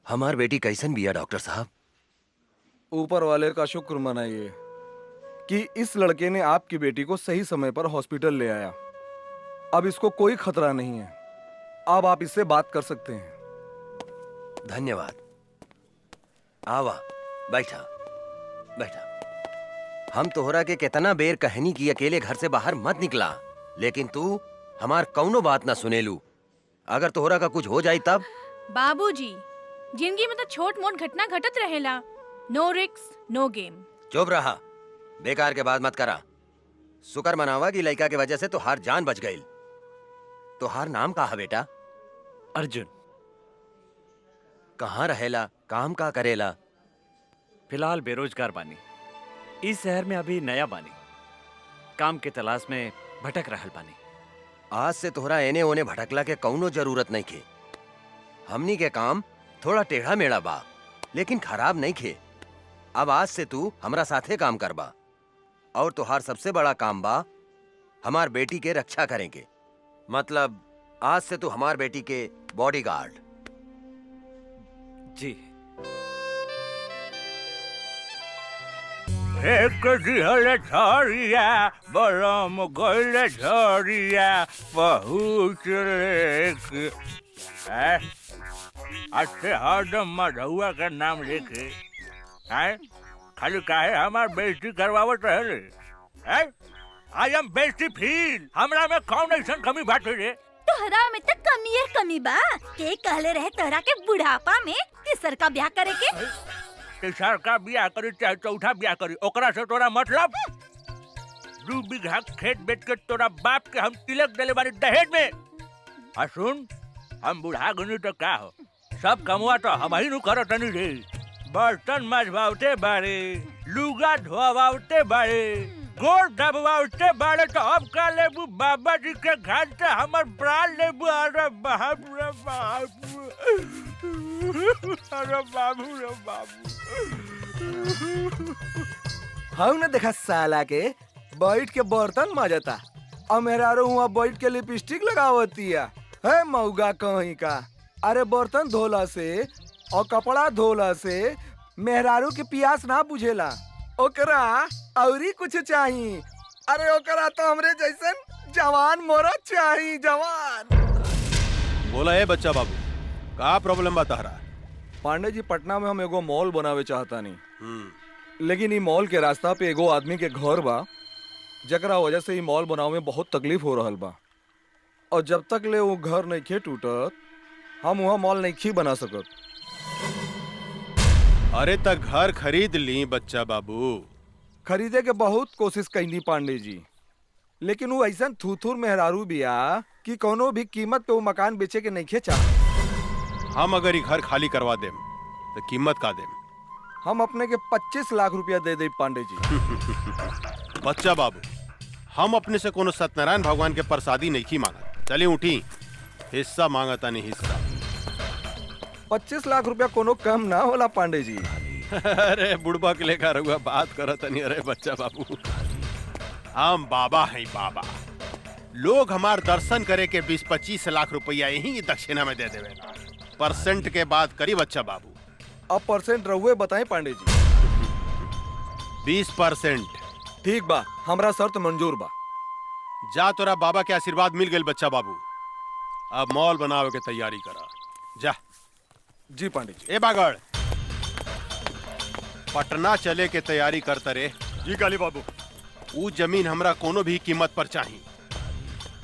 हमार बेटी कैसन बिया डॉक्टर साहब? ऊपर वाले का शुक्र मनाइए कि इस लड़के ने आपकी बेटी को सही समय पर हॉस्पिटल ले आया। अब इसको कोई खतरा नहीं है। अब आप इससे बात कर सकते हैं। धन्यवाद। आवा बैठा बैठा। हम तोहरा के कितना बेर कहनी की अकेले घर से बाहर मत निकला, लेकिन तू हमार कौनो बात ना सुनेलू। अगर तोहरा का कुछ हो जाई तब? बाबूजी, जिंदगी में तो छोट मोट घटना घटत रहेला। नो रिस्क नो गेम। चुप रहा, बेकार के बात मत करा। शुक्र मनावा की लड़का के वजह से तोहार जान बच गई। तोहार नाम का है बेटा? अर्जुन। कहाँ रहेला, काम का करेला? फिलहाल बेरोजगार बानी। इस शहर में अभी नया बानी, काम के तलाश में भटक रहल बानी। आज से तोहरा एने ओने भटकला के कौनो जरूरत नहीं खे। हमनी के काम थोड़ा टेढ़ा मेढ़ा बा, लेकिन खराब नहीं खे। अब आज से तू हमरा साथे काम करबा, और तोहार सबसे बड़ा काम बा हमार बेटी के रक्षा करेंगे। मतलब आज से तू हमार बेटी के बॉडीगार्ड। जी। एक दिहल झरिया बरम गइल झरिया बहुत अच्छे हरदम मधुआ का नाम लेके हैं खाली काहे हमार बेइज्जती करवावत रहे हैं। आई एम बेइज्जती फील। हमरा में कौन ऐसा कमी बाटे रे? तोहरा में तो कमी है कमी बा। के कहले रहे तोहरा के बुढ़ापा में तीसर का ब्याह करे के? तीसर का ब्याह करी चाहे चौथा ब्याह करी, ओकरा से तोरा मतलब? 2 बीघा खेत बेच के तोरा बाप के हम तिलक देले बारी दहेज में। आ सुन, हम बुढ़ा गनी तो का हो, सब कमवा तो हम ही नु करत नहीं रे। बर्तन मजवावते बारे, लुगा धोवावते बारे, गोड़ दबवावते बारे, तो अब का लेबू बाबा जी के घर से हमर प्राण लेबू। अरे बाप रे बाप, अरे बाबू रे बाबू। हम ने देखा साला के बैठ के बर्तन मजता, और मेहरारू हुआ बैठ के लिपस्टिक लगावती है मऊगा कहीं का। अरे बर्तन धोला से और कपड़ा धोला से मेहरारू के प्यास ना बुझेला, ओकरा औरी कुछ चाहिए। अरे ओकरा तो हमरे जैसन जवान मरद चाहिए, जवान। बोला है बच्चा बाबू, का प्रॉब्लम बता रहा? पांडे जी, पटना में हम एगो मॉल बनावे चाहता नहीं, लेकिन ई मॉल के रास्ता पे एगो आदमी के घर बा, जकरा वजह से ई मॉल बनावे में बहुत तकलीफ हो रहल बा। और जब तक ले वो घर नहीं खे टूटत, हम वहाँ मॉल नहीं खी बना सकत। अरे तक घर खरीद ली बच्चा बाबू। खरीदे के बहुत कोशिश कैनी पांडे जी, लेकिन वो ऐसा थूथूर मेहरारू बिया कि कोनो भी कीमत पे वो मकान बेचे के नहीं खेचा। हम अगर ये घर खाली करवा देम तो कीमत का देम? हम अपने के 25 लाख रुपया दे दे पांडे जी। बच्चा बाबू, हम अपने से कोनो सत्यनारायण भगवान के प्रसादी नहीं की मांगा। चलिए उठी, हिस्सा मांगता नहीं हिस्सा। 25 लाख रुपया कोनो कम ना होला पांडे जी। अरे बुढ़बा के लेकर हुआ बात करत नहीं। अरे बच्चा बाबू, हम बाबा हैं बाबा। लोग हमार दर्शन करे के 20-25 लाख रुपया यही दक्षिणा में दे देवे। परसेंट के बात करी बच्चा बाबू। अब परसेंट रहुए बताएं पांडे जी। 20%। ठीक बा, हमरा शर्त मंजूर बा। जा, तोरा बाबा के आशीर्वाद मिल गई बच्चा बाबू। अब मॉल बनावे के तैयारी करा जा। जी पांडे जी। ए बागड़, पटना चले के तैयारी करता रे। जी काली बाबू। वो जमीन हमरा कोनो भी कीमत पर चाहिए,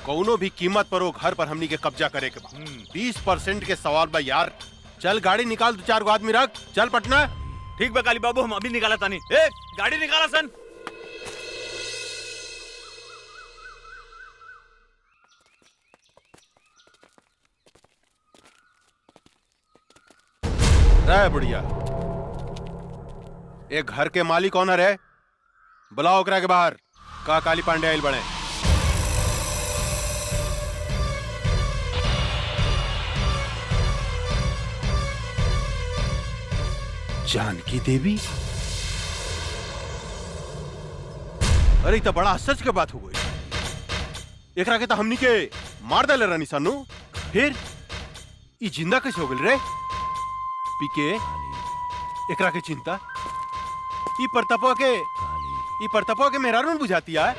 कोनो भी कीमत पर वो घर पर हमनी के कब्जा करे के बा। 20% के सवाल बा यार। चल गाड़ी निकाल, 2-4 गो आदमी रख, चल पटना। ठीक बा काली बाबू, हम अभी निकाला तानी। ए गाड़ी निकाला सन। रे बुढ़िया, एक घर के मालिक कौन है? बुलाओ ओकरा के बाहर। का काली पांडे आइल बने? जानकी देवी? अरे ई तो बड़ा आश्चर्य के बात हो गई। एकरा के तो हमनी के मार डाले रानी सानू, फिर ई जिंदा कैसे हो गइल रे? पीके एकरा के चिंता ई परतपा के मेहरारू न बुझाती है।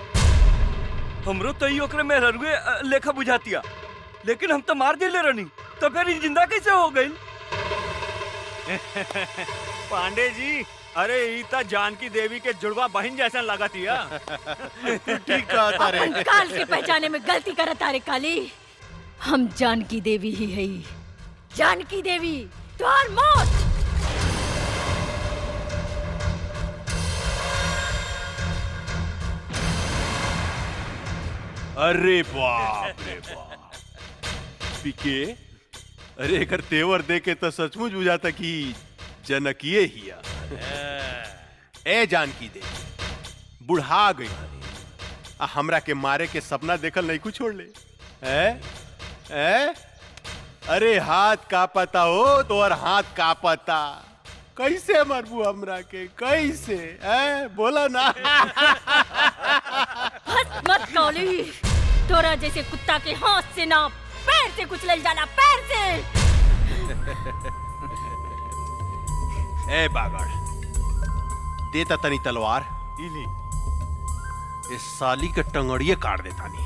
हमरो तो ई ओकरे मेहरुए लेखा बुझातिया, लेकिन हम तो मार दिले रहनी, तो फिर ई जिंदा कैसे हो गई? पांडे जी, अरे ई त जानकी देवी के जुड़वा बहन जैसा लगतिया। तू ठीक कहता रे। अपन काल के पहचाने में गलती करत तारे काली। हम जानकी देवी ही है। जानकी देवी तुहार मौत। अरे बाप रे बाप पीके, अरे एकर तेवर देखे तो सचमुच बुझाता कि जनकिए हिया। ए जानकी दे बुढ़ा गई आ हमरा के मारे के सपना देखल नहीं कुछ छोड़ ले। अरे हाथ का पता हो तो और हाथ का पता, कैसे मरबू हमरा के, कैसे बोला ना। हंस मत काली, तोरा जैसे कुत्ता के हाथ से ना पैर से कुचलल जाला, पैर से। ए बागड़, देता तनी तलवार, इस साली के टंगड़िए काट देता नी,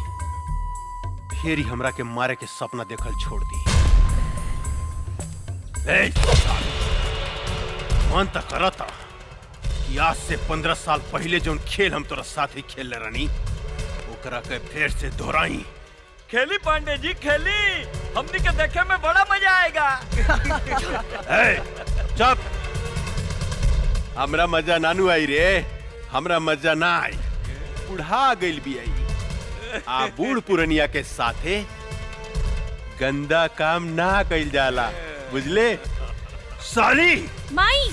फिर ही हमरा के मारे के सपना देखल छोड़ दी। ए मन तक करता कि आज से 15 साल पहले जो खेल हम तोरा साथ ही खेल रही, ओकरा के फिर से दोहराई। खेली पांडे जी खेली, हमनी के देखे में बड़ा मजा आएगा। चुप, हमरा मजा नानू आई रे, हमरा मजा ना आई, बुढ़ा गइल भी आई। आ बूढ़ पुरनिया के साथे गंदा काम ना कइल जाला, बुझले साली। माई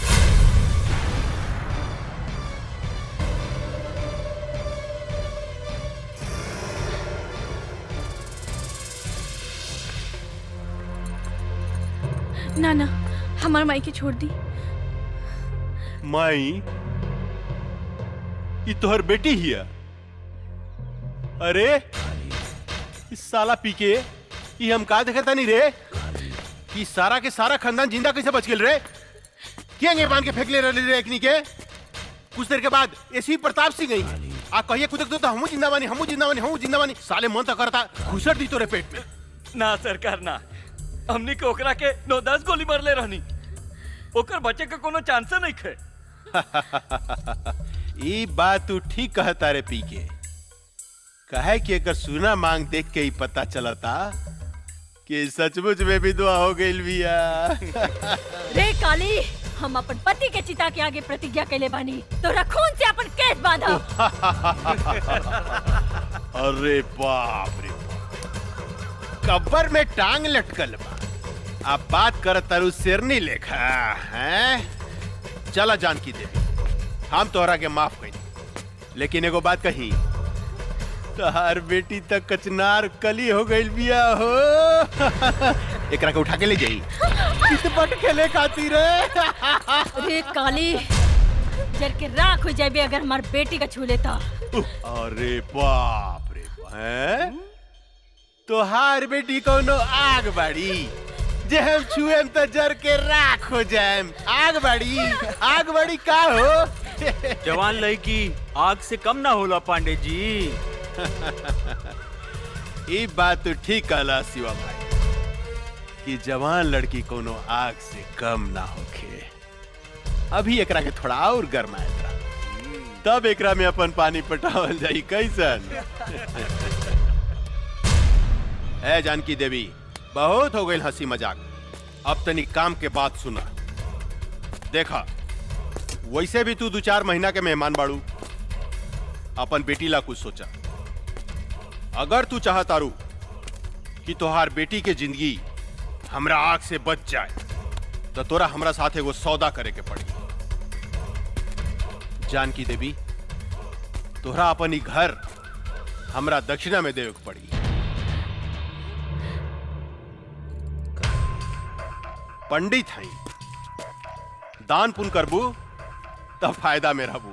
ना ना, हमार माई के छोड़ दी। माई ये तोहर बेटी हिया? अरे इस साला पीके ये हम का देखता नहीं रे कि सारा के सारा खानदान जिंदा कैसे बच गेल रे? क्या बांध के फेंक ले रहे रे एकनी के? कुछ देर के बाद ऐसी प्रताप सिंह गई आ कहिए कुदक दो तो हमू जिंदा बानी, हमू जिंदा बानी, हमू जिंदा बानी। साले मन तो करता घुसट दी तोरे पेट में। ना सरकार ना, हमनी के ओकरा के 9-10 गोली मार ले रहनी, ओकर बचे के कोनो चांस नहीं खे। ये बात तू ठीक कहता रे पीके, कहे कि अगर सुना मांग देख के ही पता चलता कि सचमुच में भी दुआ हो गई बिया। रे काली, हम अपन पति के चिता के आगे प्रतिज्ञा कैले बानी, तोरा खून से अपन केस बांधा। अरे बाप रे, कब्र में टांग लटकल बा, अब बात कर तरु शेरनी लेखा हैं? चला जानकी देवी, हम तोहरा के माफ कही, लेकिन एगो बात कही, तोहार बेटी तक कचनार कली हो गई बिया हो। एकरा के उठा के ले जाई कितपट खेले खातिर। रे काली, जर के राख हो जाबे अगर हमार बेटी का छू लेता। अरे बाप रे, हैं? तोहार बेटी कोनो आग बाड़ी, जे हम छुएम तो जर के राख हो जाएम। आग बड़ी का हो? जवान लड़की आग से कम ना होला पांडे जी। ये बात तो ठीक कहला शिवा भाई कि जवान लड़की कोनो आग से कम ना होखे। अभी एकरा के थोड़ा और गरमाएगा, तब एकरा में अपन पानी पटावल जाई कैसन। ए जानकी देवी, बहुत हो गई हंसी मजाक, अब तनी काम के बात सुना। देखा, वैसे भी तू 2-4 महीना के मेहमान बाड़ू, अपन बेटी ला कुछ सोचा। अगर तू चाहतारू कि तोहार बेटी के जिंदगी हमरा आग से बच जाए, तो तोरा हमरा साथ एगो सौदा करे के पड़ी। जानकी देवी, तोहरा अपन ही घर हमरा दक्षिणा में देवे के पड़ी। पंडित हई, दान पुण्य करबू तब फायदा में रहबू।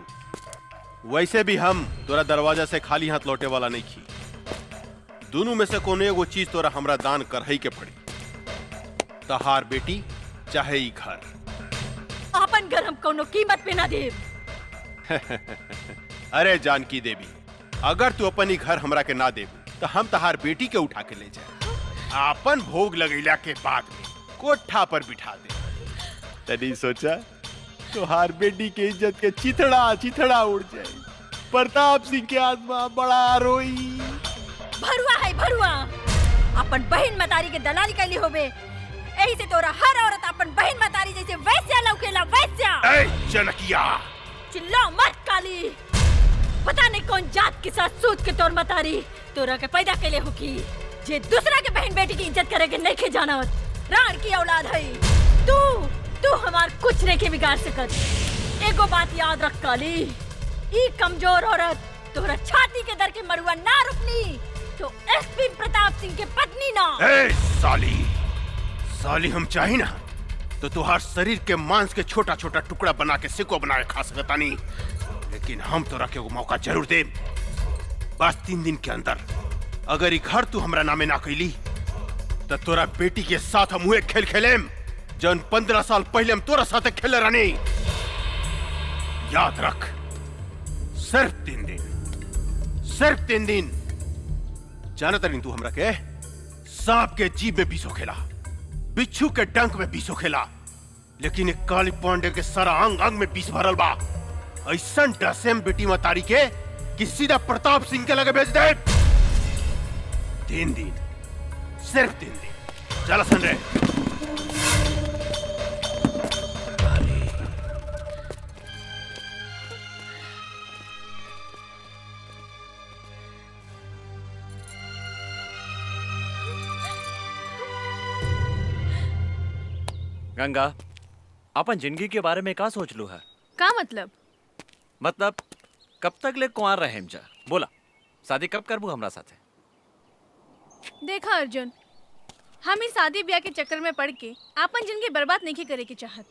वैसे भी हम तोरा दरवाजा से खाली हाथ लौटे वाला नहीं खी। दोनों में से कोनो एगो चीज तोरा हमरा दान करही के पड़ी। तहार बेटी चाहे ई घर। अपन घर हम कोनो कीमत पे ना देब। अरे जानकी देवी, अगर तू अपन ही घर हमरा के ना देबू तो हम तहार बेटी के उठा के ले जाए, आपन भोग लगैला के बाद में कोठा पर बिठा दे। तनी सोचा तोहार बेटी के इज्जत के चिथड़ा चिथड़ा उड़ जाए। प्रताप सिंह के आत्मा बड़ा रोई। भरुआ है भरुआ, अपन बहन मतारी के दलाली कैली होबे। एही से तोरा हर औरत अपन बहन मतारी जैसे वैस्या लौकेला, वैस्या। ए जनकिया, चिल्ला मत काली। पता नहीं कौन जात के साथ सूत के तोर मतारी तोरा के पैदा कैले होकी, जे दूसरा के बहन बेटी की इज्जत करे के नहीं के जानत। राण की औलाद है तू हमार कुछ नहीं के बिगाड़ सकत। एगो बात याद रख काली, ई कमजोर औरत तोरा छाती के दर के मरुआ ना रुकनी तो एसपी प्रताप सिंह के पत्नी ना। ए साली हम चाही ना तो तुहार शरीर के मांस के छोटा छोटा टुकड़ा बना के सिको बना के खा सकता नहीं, लेकिन हम तोरा के वो मौका जरूर दे। बस 3 दिन के अंदर अगर ई घर तू हमरा नामे ना कैली तो तोरा बेटी के साथ हम उहे खेल खेलेम जौन 15 साल पहले हम तोरा साथे खेले रहनी। याद रख, सिर्फ 3 दिन। जानत नहीं तू हमरा के सांप के जीभ में बीसो खेला, बिच्छू के डंक में बीसो खेला, लेकिन एक काली पांडे के सारा अंग अंग में बीस भरल बा। ऐसा डसेम बेटी मतारी के कि सीधा प्रताप सिंह के लगे भेज दे। 3 दिन, सिर्फ 3 दिन। चला संजय। गंगा, अपन जिंदगी के बारे में का सोच लू है? का मतलब? मतलब कब तक ले कुंवार रहे जा? बोला, शादी कब करबू हमरा साथे? देखा अर्जुन, हम इस शादी ब्याह के चक्कर में पड़ के अपन जिंदगी बर्बाद नहीं करे के चाहत।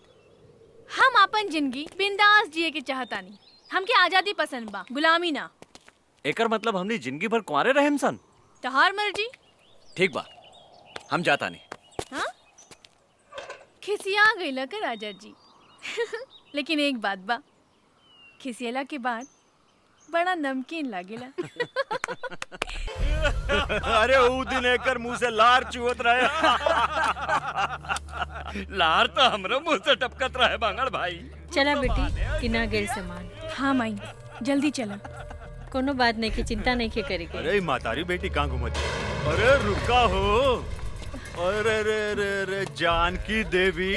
हम अपन जिंदगी बिंदास जिए के चाहतानी। हमके आजादी पसंद बा, गुलामी ना। एकर मतलब हमनी जिंदगी भर कुंवारे रहेम सन? तहार मर्जी। ठीक बा, हम जाता नहीं। हाँ? खिसिया गईला का राजा जी। लेकिन एक बात बा, खिसियला के बाद बड़ा नमकीन लागेला। अरे ऊ दिन एकर मुंह से लार चुवत रहे। लार तो हमरो मुंह से टपकत रहे बांगड़ भाई। चला बेटी, किना गेल सामान। हाँ माई, जल्दी चला। कोनो बात नहीं की चिंता नहीं के करे के। अरे मातारी बेटी कहाँ घूमती? अरे रुका हो। अरे रे रे रे जानकी देवी,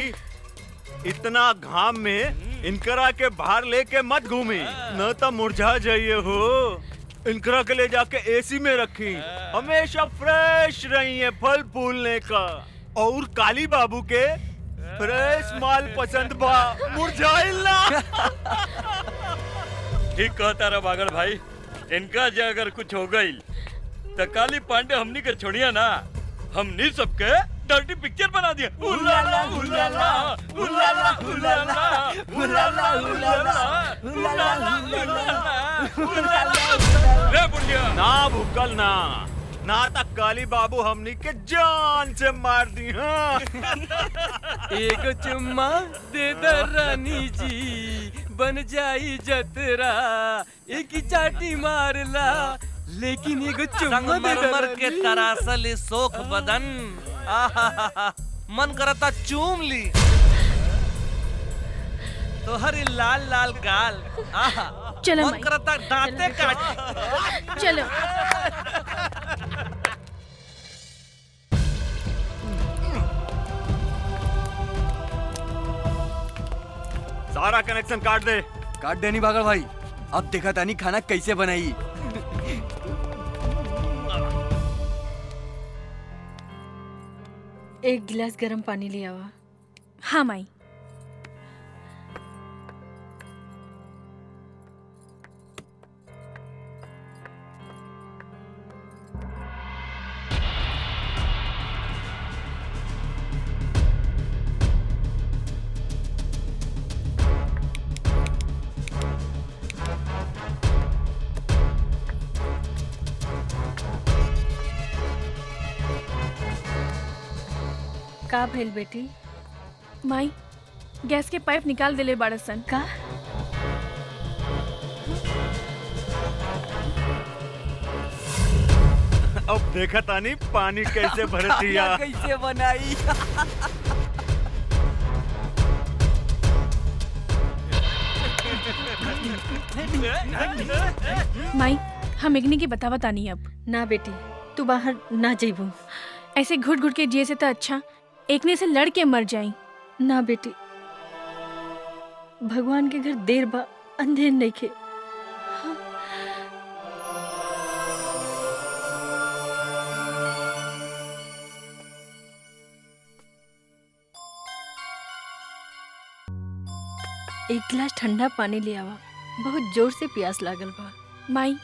इतना घाम में इनकरा के बाहर लेके मत घूमी, न तो मुरझा जाइए हो। इनकरा के ले जाके एसी में रखी, हमेशा फ्रेश रही है फल फूलने का। और काली बाबू के फ्रेश माल पसंद बा, मुरझाइल ना। ठीक कहता रहा बागड़ भाई, इनका जो अगर कुछ हो गई तो काली पांडे हमनी के छोड़िया ना, हमनी सबके डर्टी पिक्चर बना दिया। उलाला उलाला उलाला उलाला उलाला उलाला उलाला। रे बुढ़िया, ना भूकल ना तक काली बाबू हमनी के जान से मार दी। हाँ। एक चुम्मा दे दे रानी जी, बन जाई जतरा। एक ही चाटी मारला, लेकिन एगो चुम्मा दे दे संगमरमर के तरासल सोख बदन, आहा मन करता चूम ली। तो हरी लाल लाल गाल, आहा चलो मन माई। करता दांते काट। चलो। सारा कनेक्शन काट दे। काट देनी बागड़ भाई। अब देखा तानी खाना कैसे बनाई। एक गिलास गर्म पानी ले आवा। हाँ माई। का भइल बेटी? माई गैस के पाइप निकाल देले बाड़सन। का? अब देखा तानी पानी कैसे भर दिया। कैसे बनाई? माई हम इग्नी की बतावा तानी अब। ना बेटी, तू बाहर ना जइबू। ऐसे घुट घुट के जिए से तो अच्छा एकने से लड़ के मर जाई। ना बेटी, भगवान के घर देर बा, अंधेर नइखे। एक गिलास ठंडा पानी ले आवा, बहुत जोर से प्यास लागल बा। माई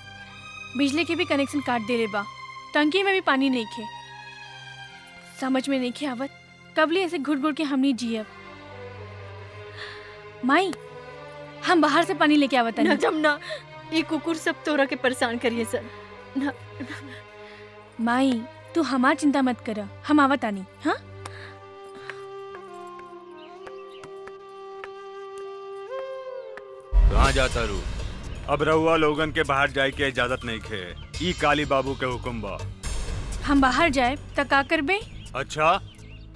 बिजली के भी कनेक्शन काट देले बा, टंकी में भी पानी नहीं खे। समझ में नहीं खे आवत कबली ऐसे घुट घुट के हमनी जियब। माई हम बाहर से पानी लेके आवत ना जमना, ये कुकुर सब तोरा के परेशान करिए सर। ना, माई तू हमार चिंता मत कर, हम आवत आनी। हाँ कहाँ जाता रू? अब रहुआ लोगन के बाहर जाए के इजाजत नहीं खे। ई काली बाबू के हुक्म बा। हम बाहर जाए त का करबे? अच्छा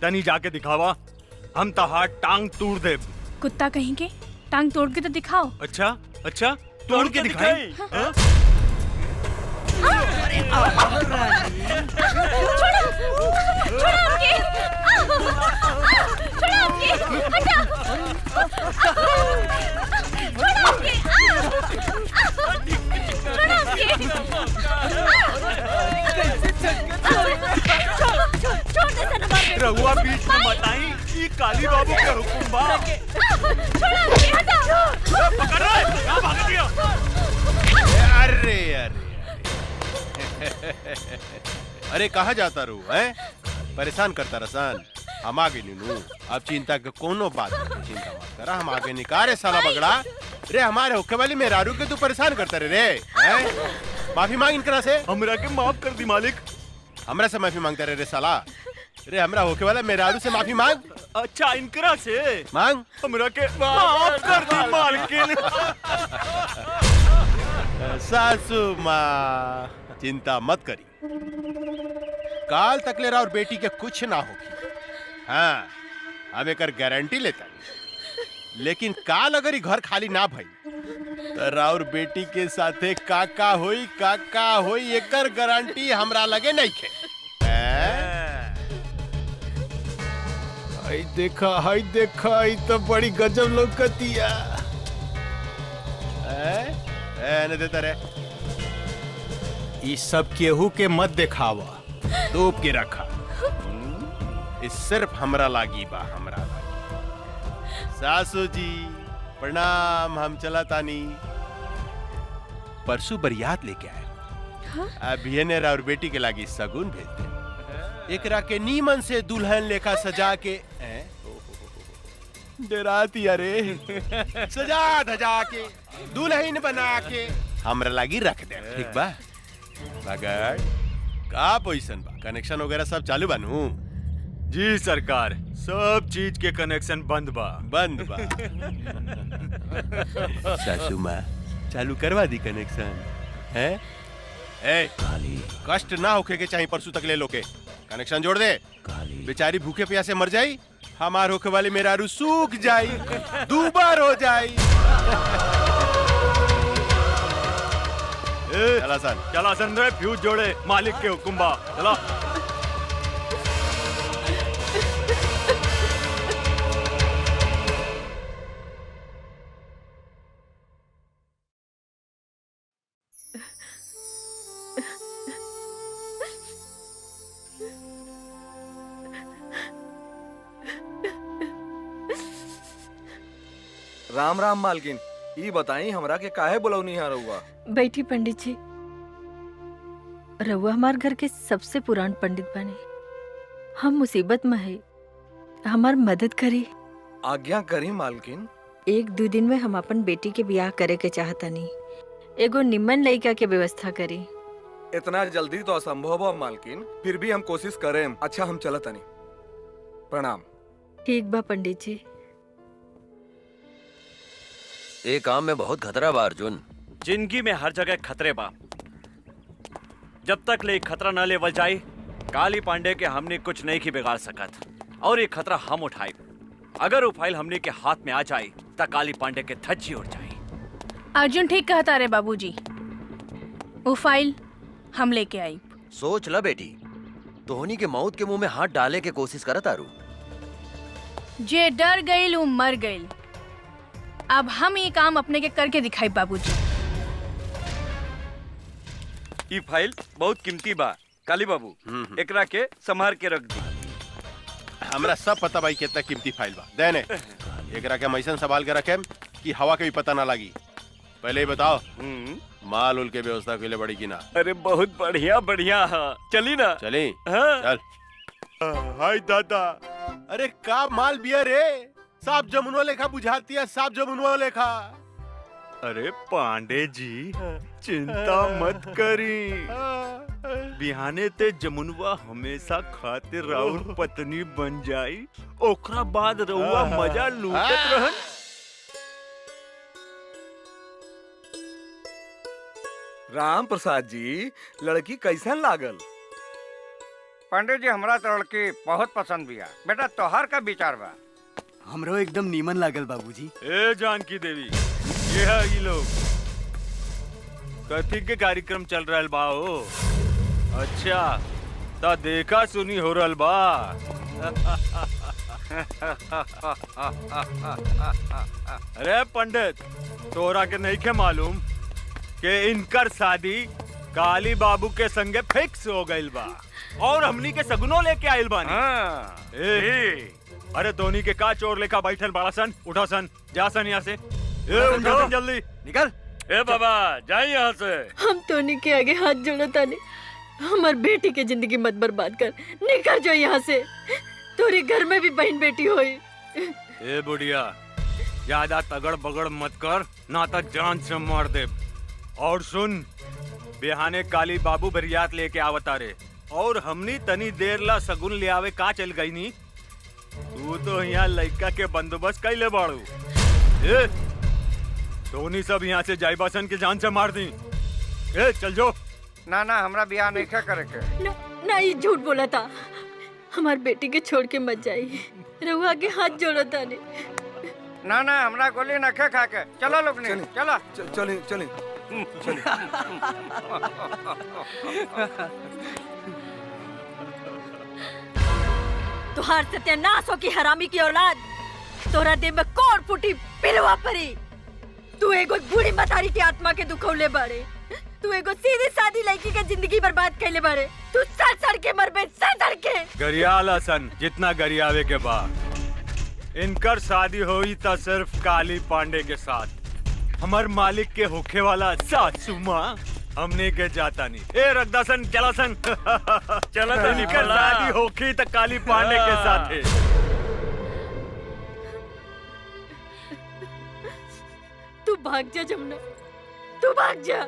तनी जाके दिखावा, हम तहार टांग तोड़ दे। कुत्ता कहीं के टांग तोड़ के तो दिखाओ। अच्छा अच्छा तोड़ के दिखाई। हाँ? रहुआ बीच में बताई कि काली बाबू के हुक्म बा। पकड़ रहा है, कहाँ भाग दिया? अरे अरे अरे कहाँ जाता रू है? परेशान करता रसान। हम आगे नीनू, अब चिंता के कोनो बात नहीं, चिंता मत करा, हम आगे निकारे साला बगड़ा। रे हमारे होके वाली मेहरारू के तू परेशान करता रे हैं? माफी मांग इनकरा से। हमरा के माफ कर दी मालिक। हमरा से माफी मांगता रे साला। रे हमरा होके वाला मेहरारू से माफी मांग। अच्छा इनकरा से मांग। हमरा के माफ कर दी मालकिन। सासू माँ चिंता मत करी, काल तक ले और बेटी के कुछ ना होगी। हाँ हम एक गारंटी लेता, लेकिन काल अगर ही घर खाली ना भई तो राउर बेटी के साथे काका होई एकर गारंटी हमरा लगे नहीं खे। हाय देखा ई तो बड़ी गजब लौकतिया। ने देता रे ई सब केहू के मत दिखावा, तोप के रखा। इस सिर्फ हमरा लागी बा, हमरा लागी। सासू जी प्रणाम, हम चला तानी। परसों बरियात लेके आए। अभी ने और बेटी के लागी सगुन भेज दे। एकरा के नीमन से दुल्हन लेखा सजा के डराती अरे सजा धजा के दुल्हन बना के हमरा लागी रख दे, ठीक बा? मगर का पोजीशन बा, कनेक्शन वगैरह सब चालू बानू? जी सरकार, सब चीज के कनेक्शन बंद बा। सासू माँ चालू करवा दी कनेक्शन है? कष्ट ना होके के चाहिए, परसों तक ले लो के कनेक्शन जोड़ दे। बेचारी भूखे प्यासे मर जाई, हमार होके वाली मेहरारू सूख जाई, दूबर हो जाई। चला सन रे, फ्यूज जोड़े, मालिक के हुक्म बा। चला राम राम मालकिन, ई बताई हमरा के काहे बुलौनी है रहुआ? बैठी पंडित जी। रहुआ हमार घर के सबसे पुरान पंडित बने, हम मुसीबत में है, हमार मदद करी। आज्ञा करी मालकिन। 1-2 दिन में हम अपन बेटी के ब्याह करे के चाहतनी, एगो निम्मन लड़का के व्यवस्था करी। इतना जल्दी तो असंभव बा मालकिन, फिर भी हम कोशिश करें। अच्छा हम चलत तनी। प्रणाम। ठीक बा पंडित जी। एक काम में बहुत खतरा बा अर्जुन। जिंदगी में हर जगह खतरे बा। जब तक ले खतरा न लेवल जाए काली पांडे के हमने कुछ नहीं की बिगाड़ सकत और ये खतरा हम उठाए। अगर वो फाइल हमने के हाथ में आ जाए तो काली पांडे के धज्जी उड़ जाए। अर्जुन ठीक कहता रे बाबूजी, वो फाइल हम लेके आई। सोच ल बेटी, धोनी के मौत के मुंह में हाथ डाले के कोशिश करत आरू। जे डर गईल वो मर गईल। अब हम ये काम अपने के करके दिखाई बाबूजी। ई फाइल बहुत कीमती बा काली बाबू, एकरा के संभार के रख दी। हमरा सब पता भाई कितना कीमती फाइल बा। देने एकरा के हम ऐसन संभाल के रखे कि हवा के भी पता ना लगी। पहले ही बताओ माल उल के व्यवस्था के लिए बड़ी की ना। अरे बहुत बढ़िया बढ़िया है, चली ना। चली हाँ। चल। हाय दादा, अरे का माल बिया रे, साफ जमुनवा लेखा बुझाती है, साफ जमुनवा लेखा। अरे पांडे जी चिंता मत करी, बिहाने ते जमुनवा हमेशा खातिर राउर पत्नी बन जाई, ओकरा बाद रहुआ मजा लूटत रहन। राम प्रसाद जी, लड़की कैसन लागल? पंडित जी हमरा तो लड़की बहुत पसंद बिया। बेटा तोहर का विचार बा? हमरो एकदम नीमन लागल बाबूजी। ए जानकी देवी, ये है ये लोग कथी के कार्यक्रम चल रहल बा हो? अच्छा ता देखा सुनी हो रहल बा। अरे पंडित, तोरा के नहीं के मालूम कि इनकर शादी काली बाबू के संगे फिक्स हो गइल बा और हमनी के सगुनो लेके आइल बानी। अरे धोनी के का चोर लेखा बैठल बड़ा सन, उठो सन, जा सन यहाँ से। उठो सन जल्दी, निकल। ए बाबा जाइए यहाँ से। हम टोनी के आगे हाथ जोड़ो ताने, हमार बेटी के जिंदगी मत बर्बाद कर। निकल जो यहाँ से, तोरे घर में भी बहन बेटी होई। ए बुढ़िया, ज्यादा तगड़ बगड़ मत कर, ना तो जान से मार दे। और सुन, बिहाने काली बाबू बरियात लेके आवता रे और हमनी तनी देर ला सगुन ले आवे का चल गई नी। तू तो यहाँ लड़का के बंदोबस्त कैले बाड़ू। ए धोनी सब यहाँ से जाइबासन के जान से मार दी। ए चल जो। ना ना हमरा बियाह नहीं करे के। ना ये झूठ बोला था। हमार बेटी के छोड़ के मत जाइए, रहुआ के हाथ जोड़ो ताने। ना ना हमरा गोली न खे खा के। चलो लोग ने, चलो चले चले। तुहार सत्यानाश हो की हरामी की औलाद। तोरा देह में कौन फूटी पिलवा परी। तू एगो बूढ़ी मतारी की आत्मा के दुखौले बाड़े। तू एगो सीधी सादी लड़की के जिंदगी बर्बाद कैले बाड़े। तू सड़ सड़ के मरबे, सड़ सड़ के। गरियाल हसन जितना गरियावे के बाद इनकर शादी हुई था सिर्फ काली पांडे के साथ। हमार मालिक के होखे वाला सासू माँ हमने के जाता नहीं। ए रगदासन चला सन। चला तो इनकर शादी होखी तो काली पांडे के साथ है। तू भाग जा जमुना, तू भाग जा।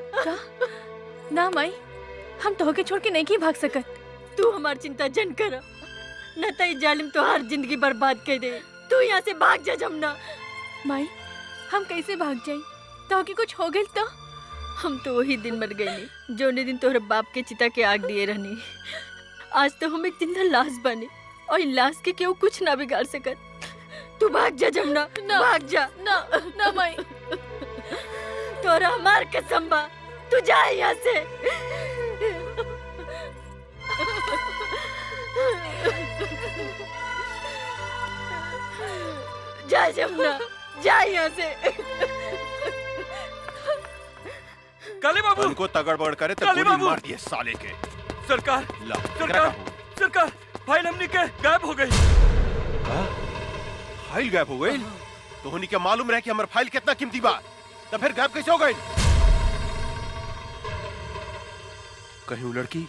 ना माई, हम तो होके छोड़ के नहीं की भाग सकत। तू हमार चिंता जन कर, न तो जालिम तोहार जिंदगी बर्बाद कर दे। तू यहाँ से भाग जा जमुना। माई हम कैसे भाग जाई? तो कि कुछ हो गइल तो? हम तो वही दिन मर गई जो दिन तोहरे बाप के चिता के आग दिए रहनी। आज तो हम एक जिंदा लाश बने और इन लाश के केहू कुछ ना बिगाड़ सकत। तू भाग जा जमुना, भाग जा। ना ना माई, तोरा हमार कसम बा, तू जा यहाँ से। जा जमुना, जा यहाँ से। काली बाबू उनको तगड़ बगड़ करे तो काली गोली बाबू! मार दिए साले के। सरकार ला, सरकार सरकार, फाइल हमनी के गायब हो गई। फाइल गायब हो गई? धोनी के मालूम रहे कि हमार फाइल कितना कीमती बा, तो फिर गायब कैसे हो गई? कहीं वो लड़की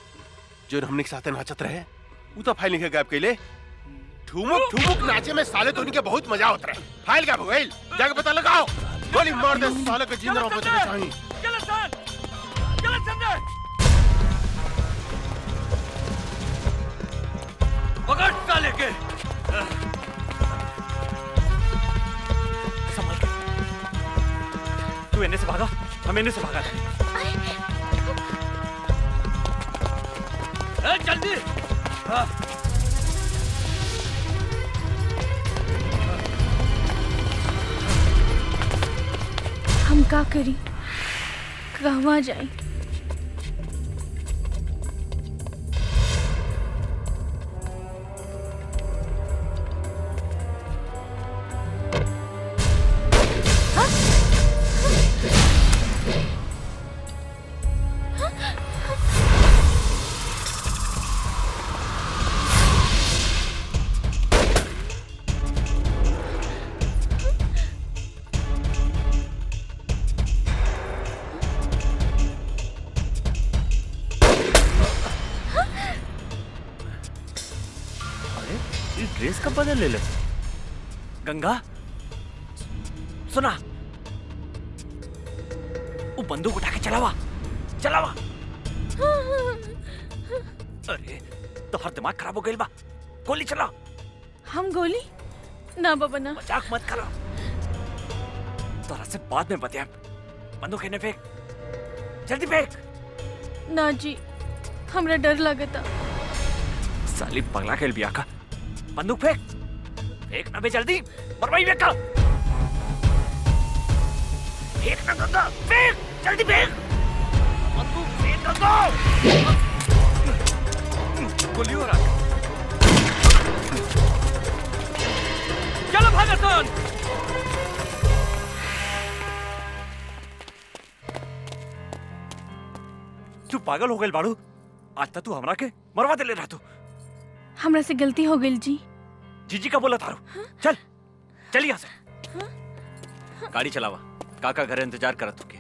जो हमने के साथ नाचत रहे वो तो फाइल नहीं गायब कैले। ठुमुक ठुमुक नाचे में साले धोनी के बहुत मजा होता रहे। फाइल गायब हो गई, जाके पता लगाओ। गोली मार दे साले के, जिंदा बचने चाहिए। चलो सर, चलो संजय, पकड़ साले के। संभल के। तू इन्हें से भागा, हम इन्हें से भागा। जल्दी। हम का करी, कहवा जाए? ड्रेस कब बदल ले? गंगा सुना, वो बंदूक उठा के चलावा चलावा। अरे तो हर दिमाग खराब हो गई बा, गोली चला। हम गोली ना बाबा ना। मजाक मत करो, तोरा से बाद में बतिया। बंदूक इन्हें फेंक, जल्दी फेंक। ना जी, हमरा डर लगता। साली पगला खेल बिया का। बंदूक फेंक, फेंक ना बे जल्दी, मरवाई फेंक। फेंक ना गंगा, फेंक जल्दी फेंक। बंदूक फेंक गंगा। गोली हो रहा। चलो भागसन। तू पागल हो गई बाड़ू, आज तक तू हमरा के मरवा दे ले रहा तू। हमरा से गलती हो गई जी। जीजी का बोला थारू। चल चल यहाँ से। गाड़ी चलावा, काका घर इंतजार करत होके।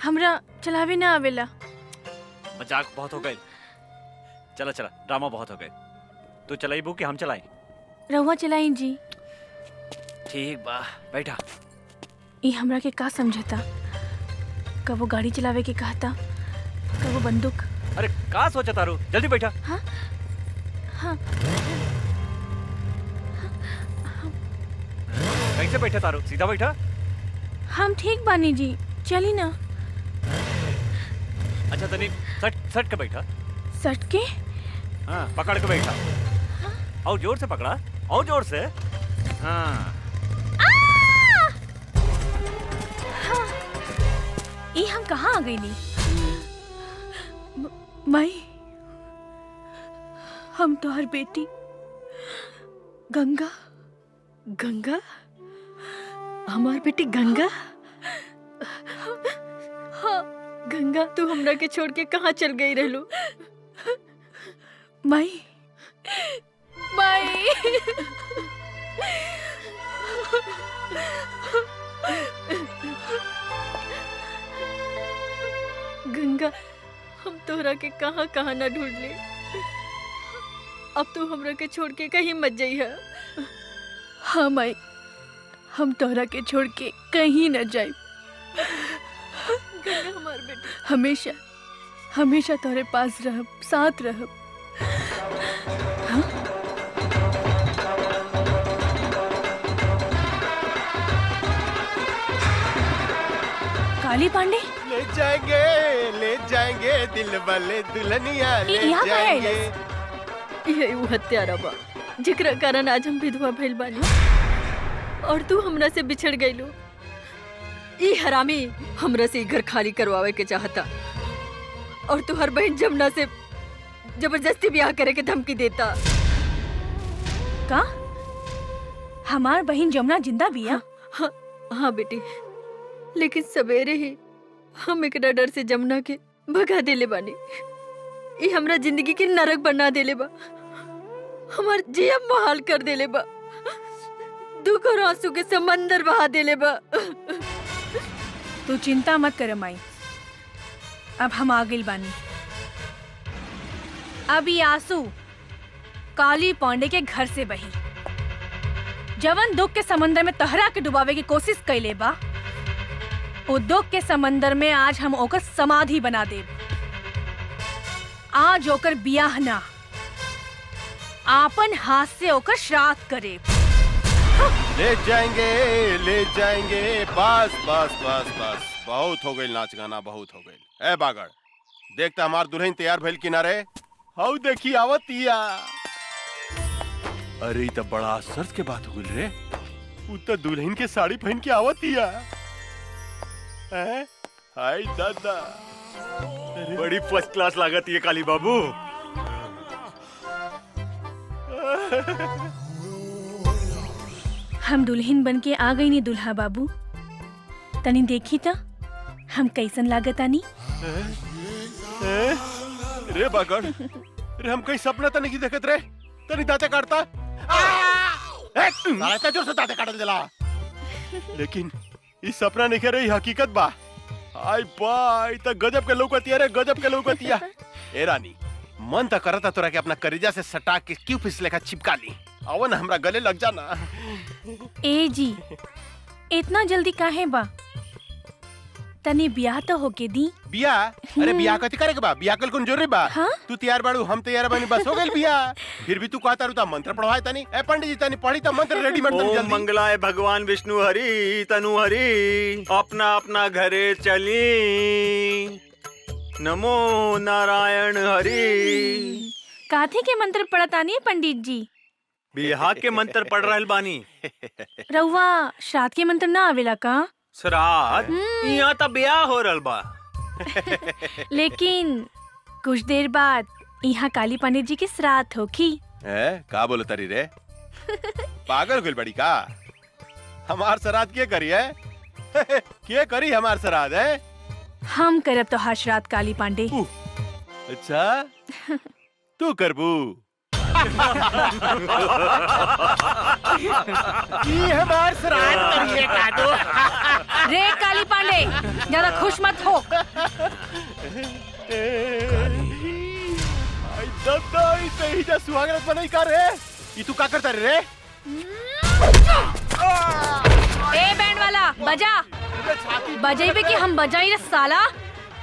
हमरा चलावे ना आवेला। मजाक बहुत हो गई, चला चला, ड्रामा बहुत हो गए। तू चलाई बू कि हम चलाएं? रहुआ चलाई जी। ठीक बा, बैठा। ये हमरा के का समझता, कब वो गाड़ी चलावे के कहता, कब वो बंदूक। अरे का सोचा तारू, जल्दी बैठा। हाँ हाँ। कैसे बैठा तारू, सीधा बैठा। हम ठीक बानी जी, चली ना। अच्छा तनी सट सट के बैठा। सट के? हाँ पकड़ के बैठा। और जोर से पकड़ा, और जोर से। हाँ ये हम कहाँ आ गई नी? माई, हम तो हर बेटी गंगा। गंगा? हमार बेटी गंगा? हाँ गंगा, तू हमरा के छोड़ के कहाँ चल गई रहलू? माई माई गंगा, हम तोहरा के कहाँ कहाँ ना ढूंढ ले। अब तू हमरा के छोड़ के कहीं मत जाइए। हाँ माई, हम तोहरा के छोड़ के कहीं न जाए। गंगा हमार बेटी, हमेशा हमेशा तोहरे पास रहब, साथ रहब। हाँ? काली पांडे ले जाएंगे दिल वाले दुल्हनिया ले यहाँ कहाँ है जाएंगे। ये वो हत्यारा बा जेकरा कारण आज हम विधवा भइल बानी और तू हमरा से बिछड़ गइलो। ई हरामी हमरा से घर खाली करवावे के चाहता और तू हर बहन जमुना से जबरदस्ती ब्याह करे के धमकी देता। का? हमार बहन जमुना जिंदा बिया? हाँ बेटी, लेकिन सवेरे ही हम एकरा डर से जमुना के भगा देले बानी। ये हमरा जिंदगी के नरक बना देले बा, हमार जिया मुहाल कर देले बा, दुख और आंसू के समंदर बहा देले बा। तू चिंता मत कर माई, अब हम आ गइल बानी। अब ये आंसू काली पांडे के घर से बही। जवन दुख के समंदर में तहरा के डुबावे की कोशिश कैले बा, वो दुख के समंदर में आज हम ओकर समाधि बना देब। आज ओकर बियाह ना, आपन हाथ से ओकर श्राद्ध करे। ले जाएंगे बस बस बस बस बहुत हो गई नाच गाना, बहुत हो गई। ए बागड़ देखता हमार दुल्हन तैयार भइल किनारे। हाउ देखी आवतिया। अरे ई त बड़ा आश्चर्य के बात हो गई रे। उ त दुल्हन के साड़ी पहन के आवतिया। हाय दादा, बड़ी फर्स्ट क्लास लागत ये काली बाबू। हम दुल्हन बन के आ गई नी दुल्हा बाबू। तनी देखी त हम कैसन लागत आनी। रे बागड़, रे हम कहीं सपना तो नहीं देखत रे। तनी दांते काटता। साला इतना जोर से दांते काट देला। लेकिन ई सपना नहीं रे, हकीकत बा। हाय बाई त गजब के लौकतिया रे, गजब के लौकतिया। ए रानी, मन त करता तोरा के अपना करेजा से सटा के क्यों फिसले का चिपका ली। आओ ना हमरा गले लग जाना। ए जी, इतना जल्दी काहे बा? तनी ब्याह तो होके दी। बियाह? अरे बियाह कथी करे के बा? बियाह कल कौन जरूरी बा? हाँ? तू तैयार बाड़ू, हम तैयार बानी, बस हो गइल बियाह। फिर भी तू कहता रुता मंत्र पढ़वाए तनी। ए पंडित जी तनी पढ़ी त मंत्र रेडीमेड तनी ओम जल्दी। मंगलाय भगवान विष्णु हरि तनु हरि अपना अपना घरे चली। नमो नारायण हरि। काथे के मंत्र पढ़तानी है पंडित जी? बिहार के मंत्र पढ़ रहल बानी। रउआ श्राद्ध के मंत्र ना आवेला का? श्राद्ध? यहाँ त ब्याह हो रहल बा। लेकिन कुछ देर बाद यहाँ काली पंडित जी के श्राद्ध होखी। का बोलो तरी रे? पागल गइल बड़ी का? हमार श्राद्ध के करी है? के करी हमार श्राद्ध है? हम करब तो श्राद्ध काली पांडे। अच्छा तू करबू? ये हमार श्राद्ध करिए कादो। रे काली पांडे, ज्यादा खुश मत हो। आई दादा, ई सही जा सुहागरात बनाई का रे? ई तू का करता रे? ए बैंड वाला बजा। बजाइबे कि हम बजाई रे साला।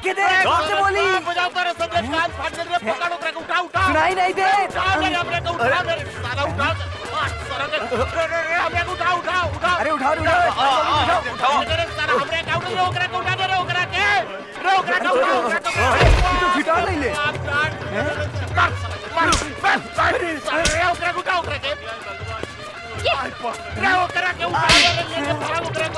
किधर से बोली? बजाओ कर सब कान फाड़ दे रे। पकड़ो करे उठा उठा। सुनाई नहीं दे। उठा मेरे हमरे को उठा मेरे साला उठा। साला रे हमरे को उठा उठा उठा। अरे उठाओ उठाओ उठाओ मेरे साला हमरे का उठा रे ओकरा को उठा दे रे ओकरा के। रे ओकरा का उठा। तू फिटा नहीं ले। मार रे ओकरा को उठा ओकरा के। रे ओकरा के उठा रे भाग ओकरा को।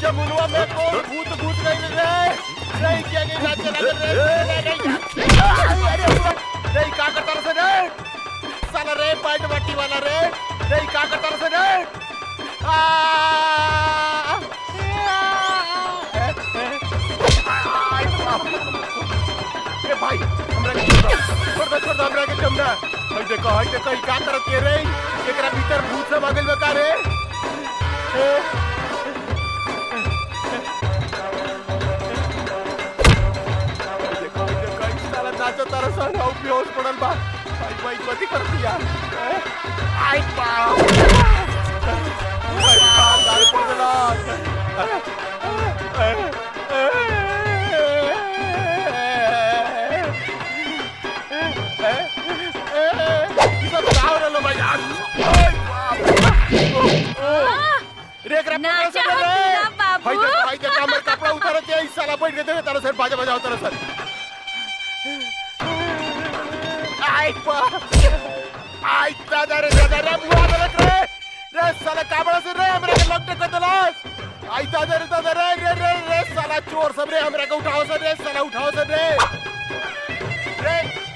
जमुनवा में कौन भूत भूत नहीं रे क्या नाचे नहीं का करता रे साला रे पैंट बट्टी वाला रे नहीं का करता रे ए भाई हमरा के छोड़ दो हमरा के चमड़ा। हई देखो ई का करत के रे? एकरा भीतर भूत सब आ गइल बा का रे? देखो ई साला नाचो तारा संग आउ बेहोश पड़ल बा। भाई कथी कर दिया? आई बाप गाल पड़ गेला। नाचा हो तुला बाबू। भाई देखा हमर कपड़ा उतारते है। इस साला बैठ के देखे तारा सर बाजा बजाओ तारा सर। आई दादा रे बुआ रे रे साला काबड़ा से रे हमरा के लॉक कर देलास। आई दादा रे साला चोर सब रे हमरा के उठाओ सर रे साला उठाओ सर रे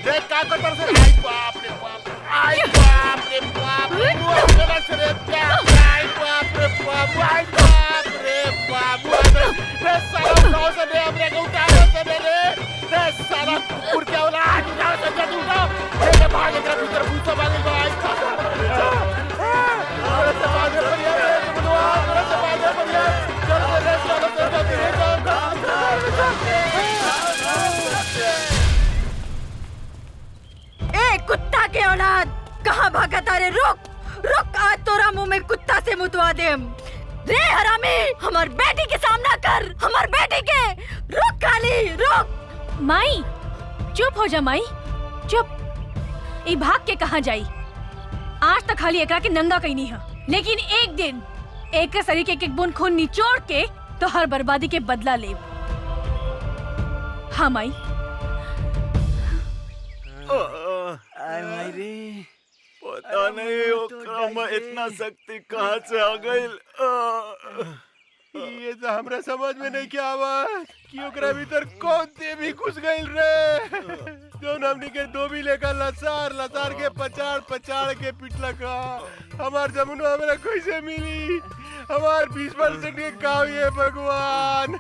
रे का करता सर? आई बाप रे बाप। आई बाप रे बाप। बुआ चला सर रे। आई बाप रे बाप। आई बाप रे बाप। रे साला उठाओ सर रे हमरा के उठाओ सर रे साला कुकुर क्या होला? उठाओ सर रे उठाओ। रे भाग एकरा भीतर भूत सब आ गइल बा। आई अरे से बाजे बढ़िया रे बुआ। अरे से बाजे बढ़िया। चल रे साला चल ए कुत्ता के औलाद, कहाँ भागता रे? रुक रुक, आज तोरा मुंह में कुत्ता से मुतवा देम। रे हरामी, हमार बेटी के सामना कर, हमार बेटी के। रुक काली, रुक। माई चुप हो जा माई, चुप। ई भाग के कहाँ जाई? आज तक खाली एकरा के नंगा कहीं नहीं है, लेकिन एक दिन एक शरीर के एक एक बूंद खून निचोड़ के तो हर बर्बादी के बदला ले। हाँ माई। पता नहीं ओकरा में इतना शक्ति कहाँ से आ गई। ये तो हमरा समझ में नहीं क्या आवाज कि ओकरा भीतर कौन देवी घुस गइल रे। जौन हमनी के धोबी लेकर लसार लसार के पचाड़ पचाड़ के पिटला का। हमार जमुना हमरा कैसे मिली? हमार 20% के गाँव ये भगवान।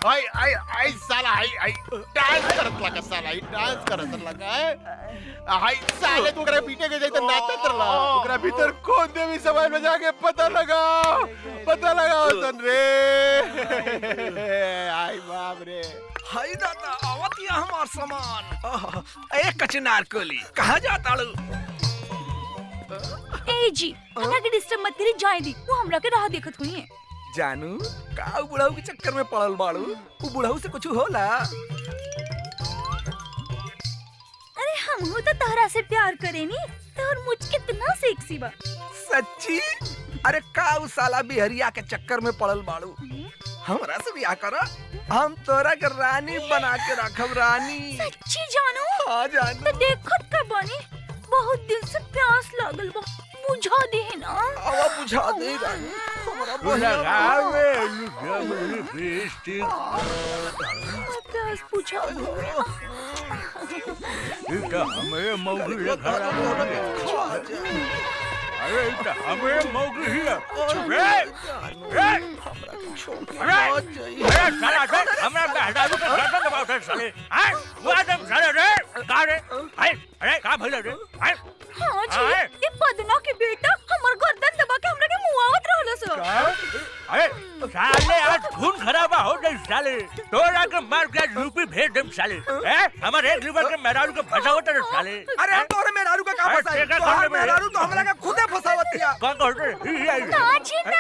आई आई आई साला आई आई डांस करत लगा, साला आई डांस करत लगा है। आई साले तू ओकरा पीटे के जाते नाचत रहला। ओकरा भीतर कौन देवी समाज में जाके पता लगाओ, पता लगाओ सन रे। आई बाप रे। हाय दादा, आवतिया हमार सामान। एक कचनार कोली, कहाँ जाता लू? ए जी, हमरा के डिस्टर्ब मत करी, जाए दी। वो हमरा के राह देखत हुई है। जानू का बुढ़ाऊ के चक्कर में पड़ल बाड़ू? वो बुढ़ाऊ से कुछ होला? अरे हम तो तहरा से प्यार करेनी, तोर मुझ कितना सेक्सी बा। सच्ची? अरे का उ साला बिहरिया के चक्कर में पड़ल बाड़ू? हमरा से ब्याह करा, हम तोरा के रानी बना के रखब। रानी सच्ची जानू? हाँ जानू। तो देखत का बानी, बहुत दिन से प्यास लागल बा, बुझा दे ना। आवा बुझा दे रानी। हमरा प्यास बुझा दो। हमें मौगी अरे हमें मौगी ही हाँ जी, ये पदना के बेटा हमर गर्दन दबा के हमरा के मुआवत रहल सो। अरे साले आज खून खराबा हो गई साले। तोरा के मार के यूपी भेज देम साले। हमारे एक लीवर के मेहरारू के फसावत है साले। अरे हम तोरे मेहरारू का का फसाई? तोहर मेहरारू तो हमरा के खुदे फसावतिया। कौन कहते? काजी ना,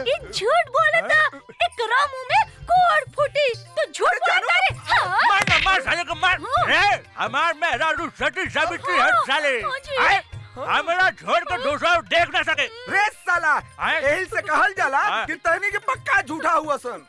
ये झूठ बोलता। एकरा मुंह में कोड़ फूटी तो झूठ बोलता रे। हाँ? मार ना मार साले को मार। रे हमार मेहरारू सती सावित्री है साले। हमारा छोड़ कर दूसरा देख ना सके। रे साला, यही से कहल जाला कि तहनी के पक्का झूठा हुआ सन।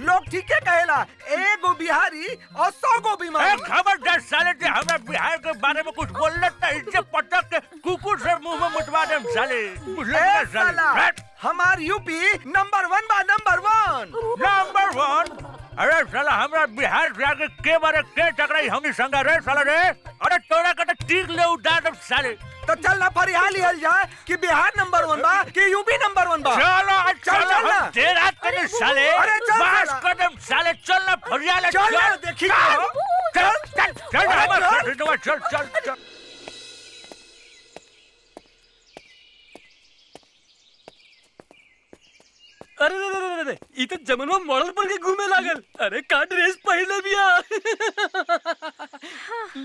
लोग ठीक है कहेला, एगो बिहारी और 100 गो बीमारी। खबरदार साले जे हमरा बिहार के बारे में कुछ बोलना तो इज्जत पटक के कुकुर से मुंह में मुतवा देम साले। ए साला, हमार यूपी नंबर 1 बा, नंबर 1। नंबर 1? अरे साला हमरा बिहार जाके के बारे के टकराई हमनी संग रे साला रे। अरे तोरा के तो टीक ले उड़ा दम साले। तो चल ना फरिया लिहल जाए कि बिहार नंबर 1 बा कि यूपी नंबर 1 बा। चलो चल ना। देर रात करे साले। अरे चल बस साला। कदम साले चल ना फरिया ले। चल ना, देखी चल चल चल चल अरे चल चल चल। अरे रे रे रे रे, ई तो जमनवा मॉडल बन के घूमे लागल। अरे का ड्रेस पहले बिया।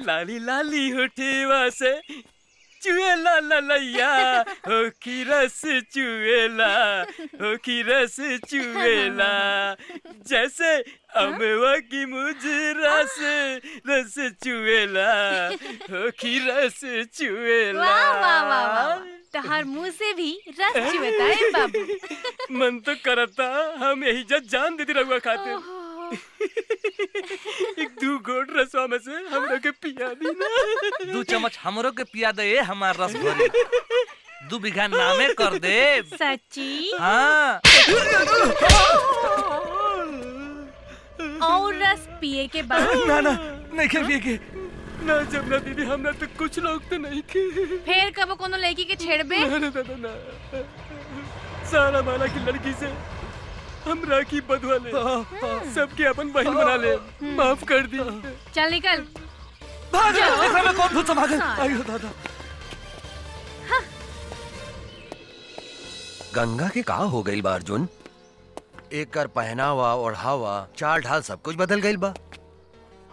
लाली लाली होठेवा से चुएला ललैया, हो की रस चुएला, हो की रस चुएला। जैसे अमवा की मुजरा से रस चुएला, हो की रस चुएला। वाह वाह वाह वाह, तहार मुंह से भी रस चुएता है बाबू। मन तो करता हम यही जान दे दी रहुआ खाते। एक 2 घोट रसवा में से हमरा के पिया दी ना। 2 चम्मच हमरो के पिया दे हमार रस भरी। 2 बीघा नामे कर दे। सच्ची? हाँ। और रस पिए के बाद? ना ना, नहीं के पिए के। ना जमुना दीदी, हमरा तो कुछ लोग तो नहीं के। फिर कब कोनो लड़की के छेड़बे? ना दादा ना, सारा माला की लड़की से हम राखी बंधवा ले, सबके अपन बहन बना ले। माफ कर दी। चल निकल। देखो मैं कौन भूत समागल। आयो दादा। गंगा के का हो गई बा अर्जुन? एकर पहनावा ओढ़ावा चाल ढाल सब कुछ बदल गई बा।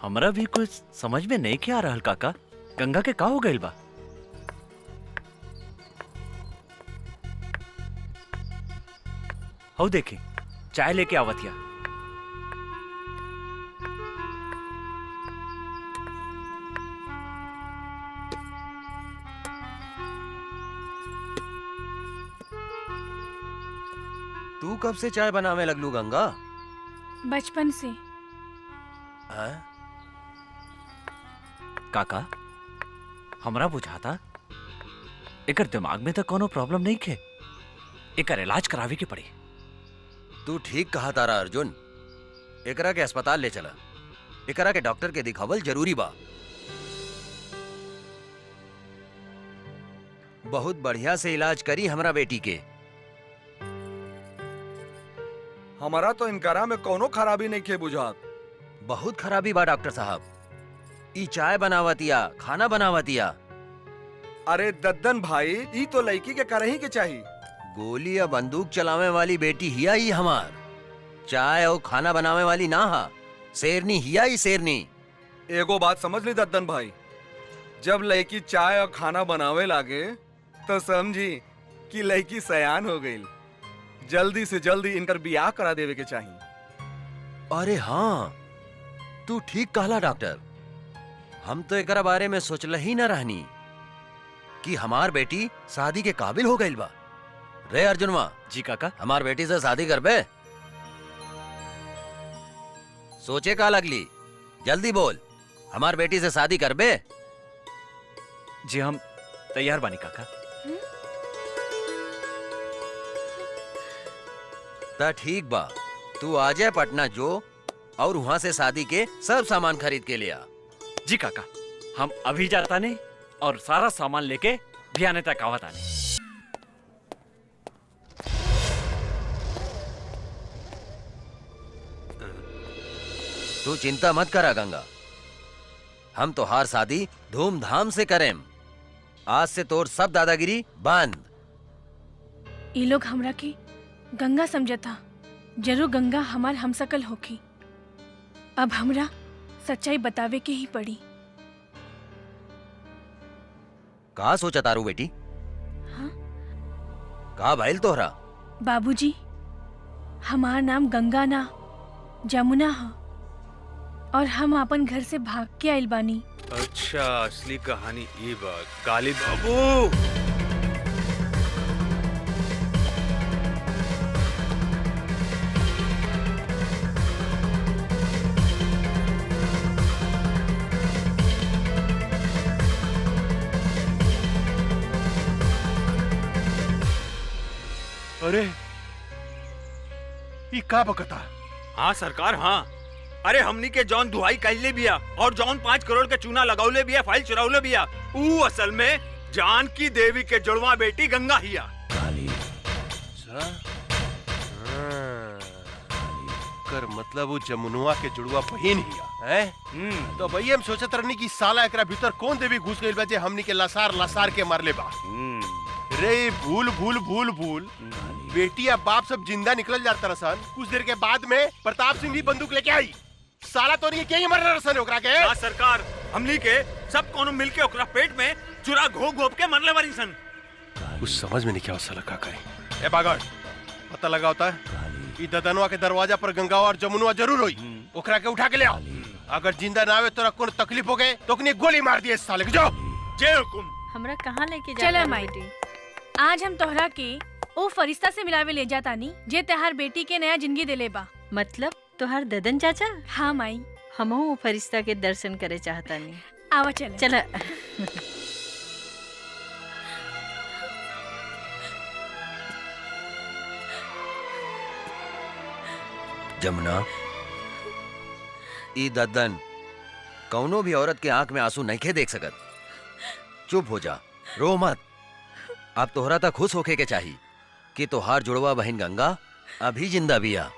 हमरा भी कुछ समझ में नहीं क्या आ रहल काका। गंगा के का हो गइल बा? हो देखे चाय लेके आवतिया। तू कब से चाय बनावे लगलू गंगा? बचपन से। हाँ? काका हमरा बुझाता एकर दिमाग में तो कोनो प्रॉब्लम नहीं खे, एकर इलाज करावे के पड़ी। तू ठीक कहा तारा अर्जुन, एकरा के अस्पताल ले चला, एकरा के डॉक्टर के दिखावल जरूरी बा। बहुत बढ़िया से इलाज करी हमरा बेटी के। हमारा तो इनकरा में कोनो खराबी नहीं खे बुझात। बहुत खराबी बा डॉक्टर साहब, ई चाय बनावतिया, खाना बनावतिया। अरे दद्दन भाई, ई तो लड़की के करही के चाहिए। गोली या बंदूक चलावे वाली बेटी हिया ही हमार, चाय और खाना बनावे वाली ना हा, शेरनी हिया ही शेरनी। एगो बात समझ ली दद्दन भाई, जब लड़की चाय और खाना बनावे लागे तो समझी कि लड़की सयान हो गई। जल्दी से जल्दी इनकर बियाह करा देवे के चाहिए। अरे हाँ, तू ठीक कहला डॉक्टर, हम तो एकरा बारे में सोचल ही न रहनी कि हमार बेटी शादी के काबिल हो गई बा। रे अर्जुनवा। जी काका। हमार बेटी से शादी करबे? सोचे का लगली, जल्दी बोल, हमार बेटी से शादी करबे? जी हम तैयार बानी काका। ता ठीक बा, तू आ जाए पटना जो और वहां से शादी के सब सामान खरीद के ले आ। जी काका, हम अभी जाता नहीं और सारा सामान लेके भियाने तक आवत आने। तू चिंता मत करा गंगा, हम तो हार शादी धूमधाम से करें। आज से तोर सब दादागिरी बंद। ये लोग हमरा के गंगा समझता, जरूर गंगा हमार हमसकल होखी। अब हमरा सच्चाई बतावे के ही पड़ी। का सोचा तारू बेटी? हाँ? का भइल तोहरा? बाबूजी, हमार नाम गंगा ना जमुना है और हम अपन घर से भाग के आइल बानी। अच्छा, असली कहानी ये बात। काली बाबू, अरे ये का बकता? हाँ सरकार, हाँ। अरे हमनी के जौन दुहाई कैले बिया और जौन 5 करोड़ के चूना लगौले बिया, फाइल चुरावले बिया, ऊ असल में जानकी देवी के जुड़वा बेटी गंगा हिया। कर मतलब वो जमुनुआ के जुड़वा बहिन हिया है? तो भई हम सोचत रहनी कि साला एकरा भीतर कौन देवी घुस गइल बा जे हमनी के लसार लसार के मारले बा। रे भूल भूल भूल भूल, बेटी या बाप सब जिंदा निकल जाता रसन। कुछ देर के बाद में प्रताप सिंह भी बंदूक लेके आई। साला तो नहीं क्या ही मर रसन ओकरा के। हाँ सरकार, हमनी के सब कोनो मिलके ओकरा पेट में चुरा घोप के मरले वाली सन। कुछ समझ में नहीं क्या साला का करे। ए बागड़, पता लगा होता है ई ददनवा के दरवाजा पर गंगा और जमुनुआ जरूर होई। ओकरा के उठा के ले आओ। अगर जिंदा ना आवे तो कोनो तकलीफ हो गए तो ओकनी गोली मार दिए साले के। जाओ। जय हुकुम। हमरा कहाँ लेके जा? चला माई, आज हम तोहरा के ओ फरिश्ता से मिलावे ले जातानी जे तहार बेटी के नया जिंदगी देले बा। मतलब तोहार ददन चाचा? हाँ माई, हमहू फरिश्ता के दर्शन करे चाहतानी। आवा चले। चला। जमुना, ई दद्दन कौनो भी औरत के आंख में आंसू नहीं खे देख सकत। चुप हो जा, रो मत। अब तोहरा तक खुश होके के चाहिए कि तोहार जुड़वा बहन गंगा अभी जिंदा बिया।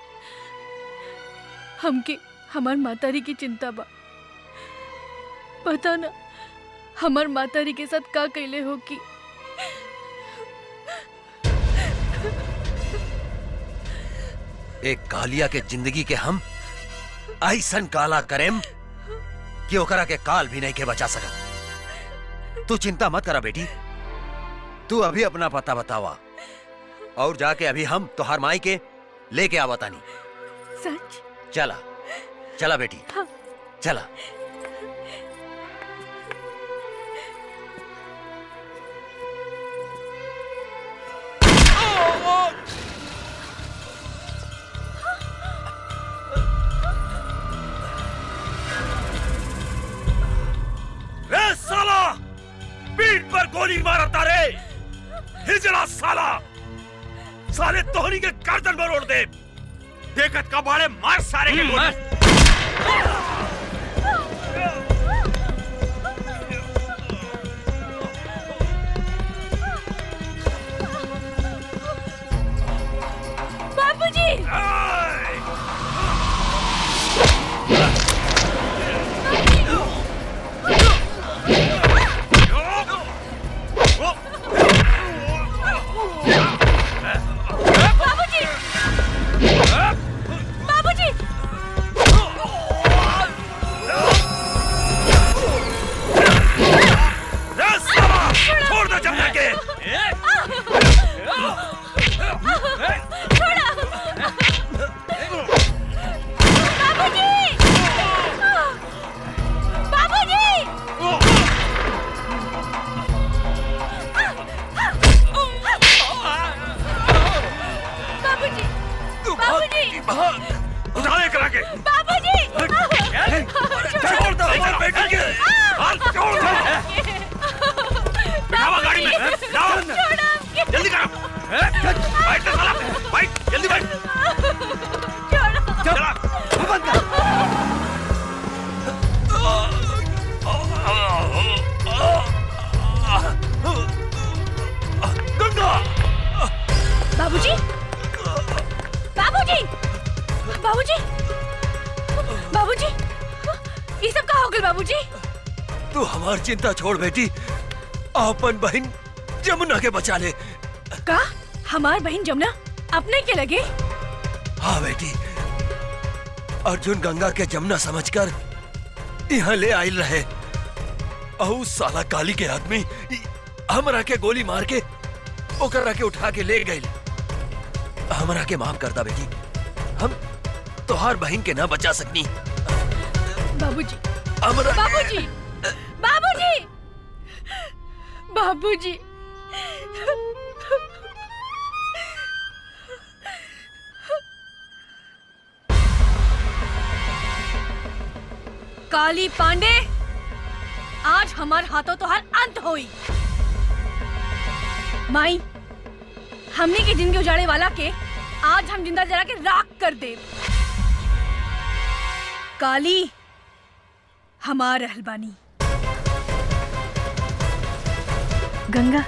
हमके हमार मातारी की चिंता बा। पता ना हमार मातारी के साथ का कैले हो कि एक कालिया के जिंदगी के हम ऐसन काला करेम कि ओकरा के काल भी नहीं के बचा सकत। तू चिंता मत करा बेटी, तू अभी अपना पता बतावा और जाके अभी हम तोहार माई के लेके आवा तानी। सच? चला चला बेटी, हाँ। चला। रे साला, पीठ पर गोली मारा तारे, हिजड़ा साला, साले तोहनी के गर्दन पर ओढ़ दे, देखत का बाड़े मार सारे के गोली। बाबूजी! बाबूजी! बाबूजी! रे साला, छोड़ दे जमना के। उठा ले करा के। छोड़ दो हमारे बेटे के। छोड़ दो। बिठावा गाड़ी में। जाओ। जल्दी करो। बैठ तो साला। बैठ जल्दी बैठ। चला। बंद कर। गंगा। बाबूजी! बाबूजी! बाबूजी! बाबूजी! ये सब कहाँ हो गए बाबूजी? तू हमार चिंता छोड़ बेटी, अपन बहन जमुना के बचा ले। का? हमार बहन जमुना अपने के लगे? हाँ बेटी, अर्जुन गंगा के जमुना समझकर यहाँ ले आयल रहे। अहू साला काली के आदमी हमरा के गोली मार के ओकरा के उठा के ले गए। हमरा के माफ करता बेटी, हम तोहार बहन के ना बचा सकनी। बाबूजी! हमरा बाबूजी! बाबूजी! बाबूजी! काली पांडे, आज हमार हाथों तो हर अंत होई। माई, हमने की जिंदगी उजाड़े वाला के आज हम जिंदा जला के राख कर दे। काली हमार रहलबानी। गंगा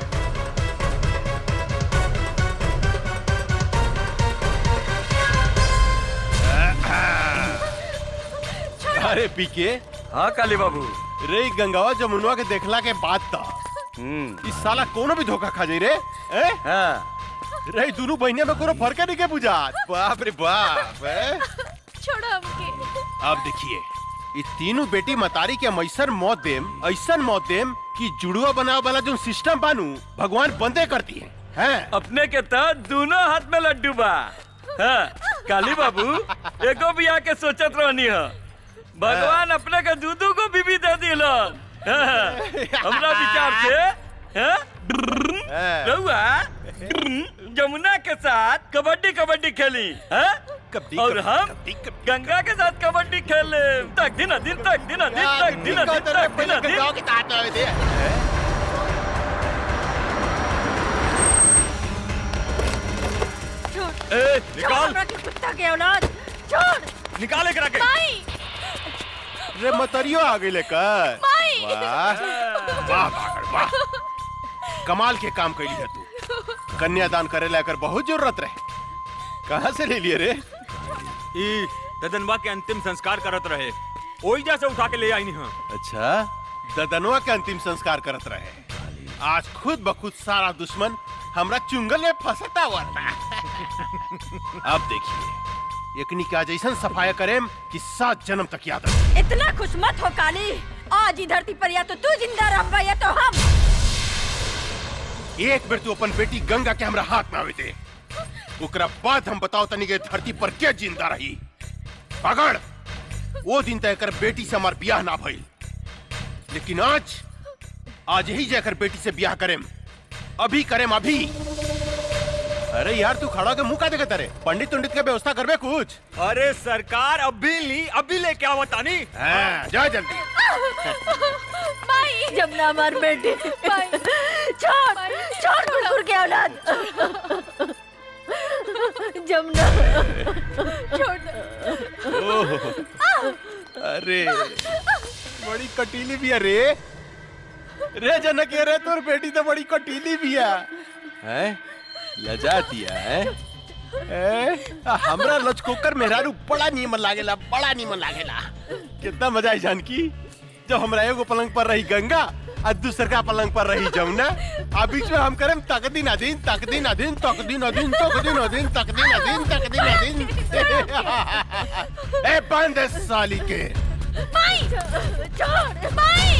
अरे पीके। हाँ काली बाबू। रे गंगावा जमुनवा के देखला के बाद था इस साला कोनो भी धोखा खा जाई रे। हाँ। रे दोनों बहनिया में कोनो फर्क नहीं के बुझा। बाप रे बाप। छोड़ो हमके। अब देखिए, ये तीनों बेटी मतारी के हम ऐसन मौत देम कि जुड़वा बनावे वाला जो सिस्टम बानू भगवान बंदे करती है। अपने के तहत दोनों हाथ में लड्डू बा। हाँ, काली बाबू एको भी आके सोचत रहनी है, भगवान अपने के दूधू को बीबी दे दिला। हमरा विचार से रहुआ जमुना के साथ कबड्डी खेली और हम गंगा के साथ कबड्डी खेले तक दिन निकाल कुत्ता के औलाद, छोड़। निकाले करा के। रे मतरियो आ गई लेकर। वाह, कमाल के काम कैली है तू। कन्यादान करे लेकर बहुत जरूरत रहे। कहाँ से ले लिए रे? ई ददनवा के अंतिम संस्कार करत रहे, ओही जैसे उठा के ले आई नहीं। अच्छा, ददनवा के अंतिम संस्कार करत रहे। आज खुद बखुद सारा दुश्मन हमरा चुंगल में फंसता हुआ था। अब देखिए, एकनी का जैसन सफाया करेम कि 7 जन्म तक याद रहे। इतना खुश मत हो काली, आज ही धरती पर या तो तू जिंदा रह या तो हम। एक बेर तू अपन बेटी गंगा के हमरा हाथ में आवे दे, ओकरा बाद हम बताओ तनी के धरती पर के जिंदा रही। पकड़, वो दिन तय कर बेटी से हमार ब्याह ना भइल, लेकिन आज ही जाकर बेटी से ब्याह करेम, अभी करेम अभी। अरे यार तू खड़ा के मुंह का देखता रे? पंडित उंडित का व्यवस्था करबे कुछ? अरे सरकार अभी लेके आओ तानी। हाँ, जा जल्दी। माई जमुना हमार बेटी छोड़ छोड़ कुकुर के औलाद जमुना छोड़ ओह, अरे बड़ी कटीली भी है रे जनक, रे तोर बेटी तो बड़ी कटीली भी है। लजाती है। हमरा लचकोकर मेहरारू बड़ा नीमन लागेला, बड़ा नीमन लागेला। कितना मजा आई जानकी, जब हमरा एगो पलंग पर रही गंगा और दूसर का पलंग पर रही जमुना, आ बीच में हम करें तकदीन अधीन तकदीन अधीन तकदीन अधीन तकदीन अधीन तकदीन अधीन तकदीन अधीन। ए बंद साली के। माई छोड़ माई।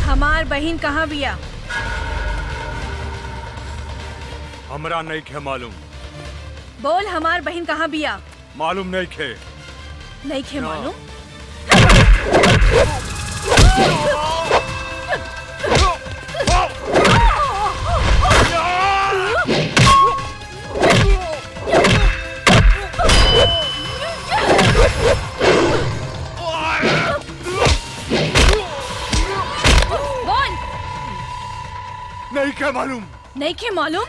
हमार बहन कहाँ बिया? हमरा नहीं खे मालूम। बोल हमार बहन कहाँ बिया? मालूम नहीं खे। नहीं खे मालूम? नहीं खे मालूम। नहीं खे मालूम?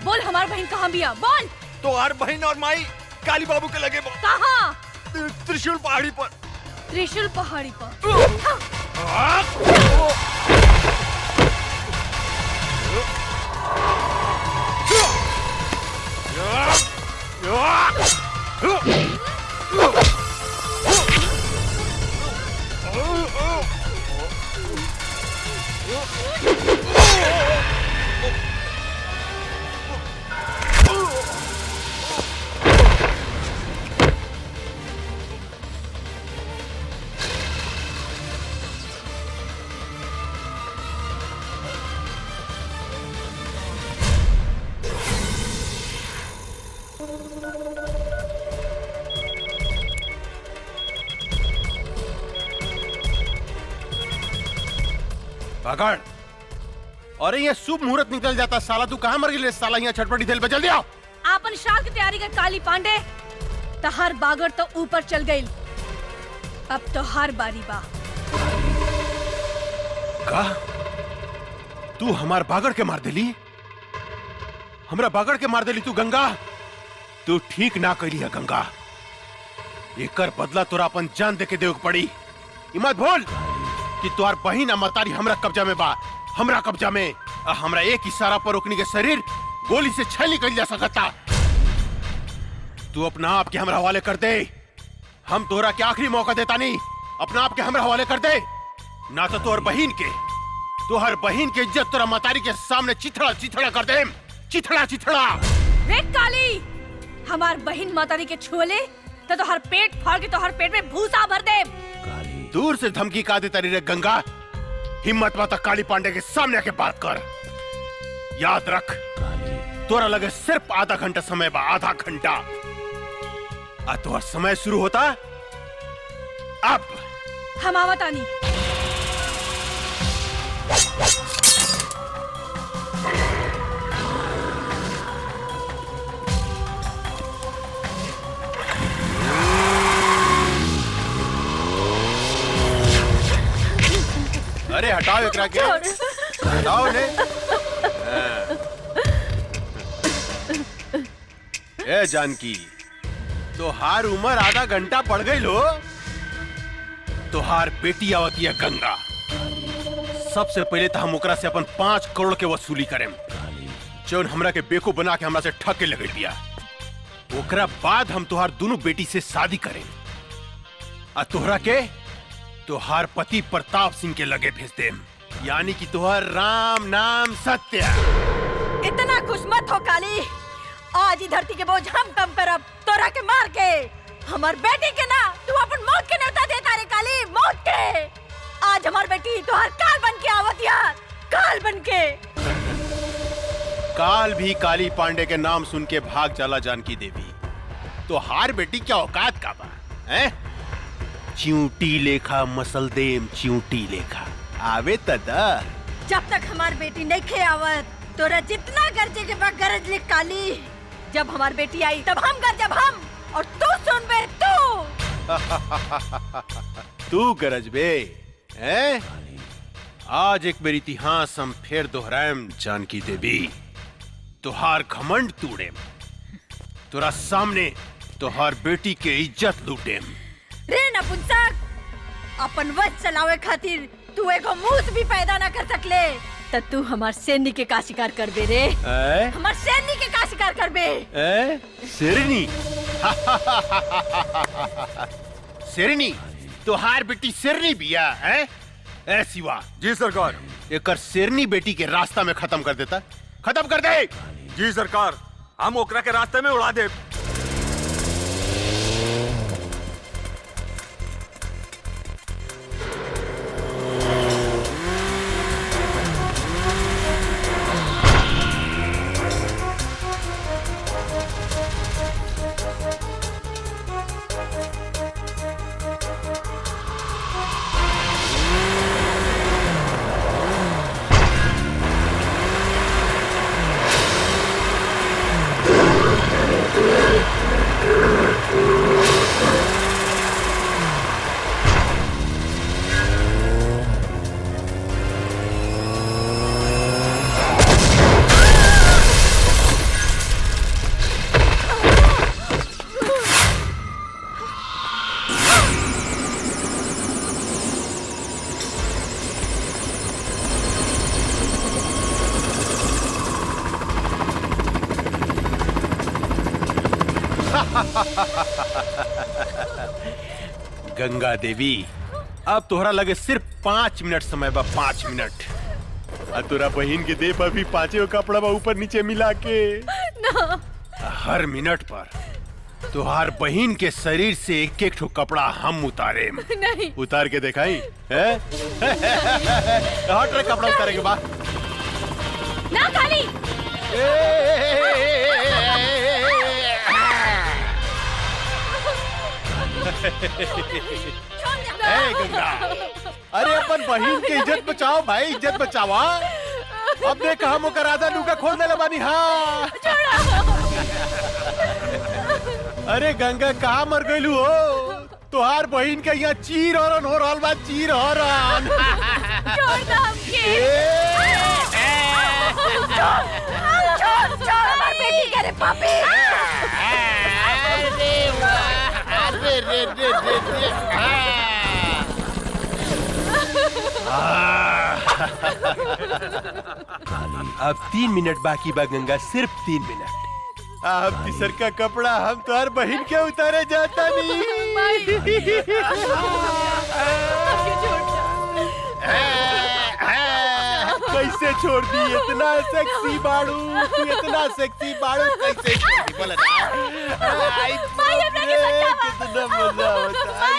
बोल हमार बहन कहाँ बिया? बोल। तो हर बहन और माई काली बाबू के लगे कहाँ? त्रिशूल पहाड़ी पर। त्रिशूल पहाड़ी पर। पकड़। अरे ये शुभ मुहूर्त निकल जाता, साला तू कहाँ मर गई साला? यहाँ छटपटी थेल पे जल्दी आओ। आपन श्राद्ध की तैयारी कर काली पांडे। तहार बागर तो ऊपर चल गई, अब तो हर बारी बा। का तू हमार बागड़ के मार देली? हमरा बागड़ के मार देली तू गंगा? तू ठीक ना करी है गंगा, एकर बदला तोरा अपन जान दे के देव पड़ी। मत भूल कि तोहार बहिन मतारी हमरा कब्जा में बा, हमरा कब्जा में। हमरा एक इशारा पर ओकनी के शरीर गोली से छल निकल जा सकता। तू अपना आप के हमरा हवाले कर दे, हम तोरा के आखिरी मौका देता नहीं। अपना आप के हमरा हवाले कर दे, ना तो तोहर बहिन के, तोहर बहिन के इज्जत तोरा मतारी के सामने चिथड़ा चिथड़ा कर दे, चिथड़ा चिथड़ा। रे काली, हमार बहिन मातारी के छुले तो तोहर पेट फाड़ के तोहर पेट में भूसा भर दे। दूर से धमकी का देता रे गंगा, हिम्मत माता काली पांडे के सामने आके बात कर। याद रख, तोरा लगे सिर्फ आधा घंटा समय बा, आधा घंटा। आ तोहर समय शुरू होता अब। हम आवतानी। अरे हटाओ एकरा के, हटाओ ने। ए जानकी, तोहार उम्र आधा घंटा पड़ गई लो। तोहार बेटी आवती है गंगा। सबसे पहले तो हम ओकरा से अपन 5 करोड़ के वसूली करें, जौन हमरा के बेको बना के हमरा से ठग के लगे दिया। ओकरा बाद हम तोहार दोनों बेटी से शादी करें। आ तोहरा के तुहार पति प्रताप सिंह के लगे भेज देम, यानी कि तुहार राम नाम सत्य। इतना खुश मत हो काली, आज ही धरती के बोझ हम कम करब तोरा के मार के। हमार बेटी के ना तू अपन मौत के न्योता देता रे काली, मौत के। आज हमार बेटी तुहार काल बन के आवत यार, काल बन के। काल भी काली पांडे के नाम सुन के भाग चला जानकी देवी। तो हार बेटी क्या औकात का बा हैं? चिऊटी लेखा मसलदेम, चिऊटी लेखा आवे तदा। जब तक हमार बेटी नहीं खे आवत तोरा जितना गरजे के बाद गरज ले काली। जब हमार बेटी आई तब हम गरजब हम, और तू सुन बे तू। तू गरज बे हैं? आज एक बेर इतिहास हम फिर दोहराएम जानकी देवी। तुहार घमंड तूड़ेम, तोरा सामने तुहार बेटी के इज्जत लूटेम। रे नपुंसक, अपन वश चलावे खातिर तू एगो मूस भी पैदा न कर सकले, त तू हमार सैनी के का शिकार करबे रे? हमार सैनी के का शिकार करबे? शेरनी? शेरनी? तुहार बेटी शेरनी बिया है? ए शिवा। जी सरकार। एकर शेरनी बेटी के रास्ता में खत्म कर देता, खत्म कर दे। जी सरकार, हम ओकरा के रास्ते में उड़ा दे। गंगा देवी, अब तोहरा लगे सिर्फ 5 मिनट समय बा, 5 मिनट। और तोरा बहन के देह पर भी 5 कपड़ा बा ऊपर नीचे मिला के ना। हर मिनट पर तुहार बहन के शरीर से एक एक ठो कपड़ा हम उतारे। नहीं। उतार के दिखाई है? हट रे, कपड़ा उतारे के बाद ना काली। गंगा, अरे अपन बहन के इज्जत बचाओ भाई, इज्जत बचावा। अब देख हम ओकर आधा लुका खोल देले बानी। हाँ अरे गंगा कहाँ मर गईलू हो? तुहार बहन के यहाँ चीर हरण हो रहल बा, चीर हरण। छोड़ दो हमके। छोड़ हमार बेटी के रे पापी। अब 3 मिनट बाकी बा गंगा, सिर्फ 3 मिनट। अब तीसर का कपड़ा हम तुहार बहन के उतारे जाता नहीं। कैसे छोड़ दी? इतना सेक्सी बाड़ू तू, इतना सेक्सी बाड़ू, कैसे छोड़ दी? बोला ना। कितना मजा होता है।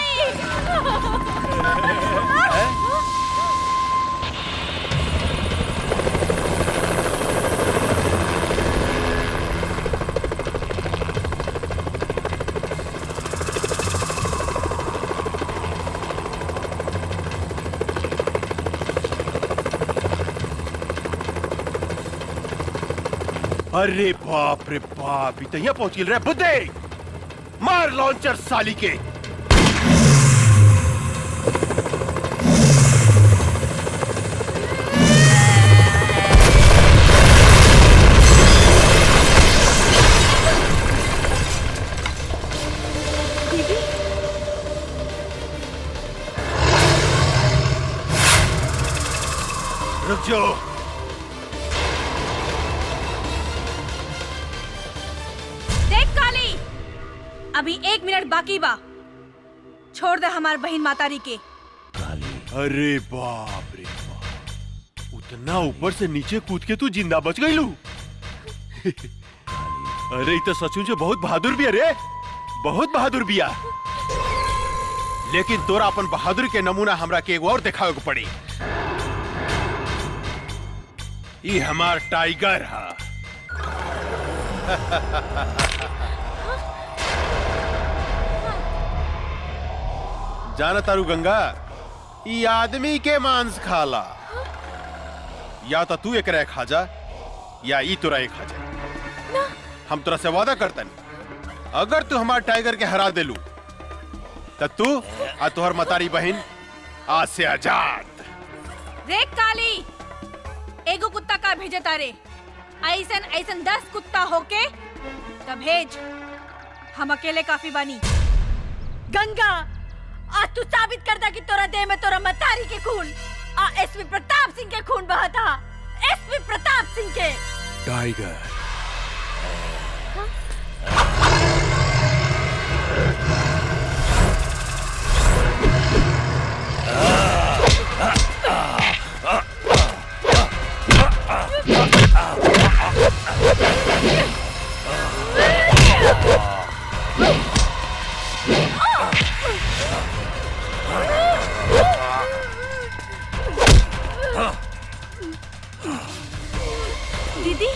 अरे बाप रे बाप, इतना पहुंच गिल रहा है। बुद्धे मार लॉन्चर साली के। रुक जाओ। देख काली, अभी 1 मिनट बाकी बा। छोड़ दे हमार बहन मातारी के। अरे बाप रे बाप, उतना ऊपर से नीचे कूद के तू जिंदा बच गई लू। अरे तो सचमुच बहुत बहादुर भी, अरे बहुत बहादुर बिया। लेकिन तोरा अपन बहादुर के नमूना हमरा के एगो और दिखावे को पड़ी। ये हमार टाइगर है। जाना तारू गंगा, ये आदमी के मांस खाला। या तो तू एकरा खा जा या ई तोरा एक खा जा। हम तोरा से वादा करतन, अगर तू हमार टाइगर के हरा देलू तो तू आ तोहर मतारी बहन आज से आजाद। देख काली, एगो कुत्ता का भेजे तारे, ऐसन ऐसन 10 कुत्ता होके तब भेज, हम अकेले काफी बानी। गंगा, आज तू साबित कर दा कि तोरा देह में तोरा मतारी के खून एसपी प्रताप सिंह के खून बहा था। एसपी प्रताप सिंह के। टाइगर दीदी,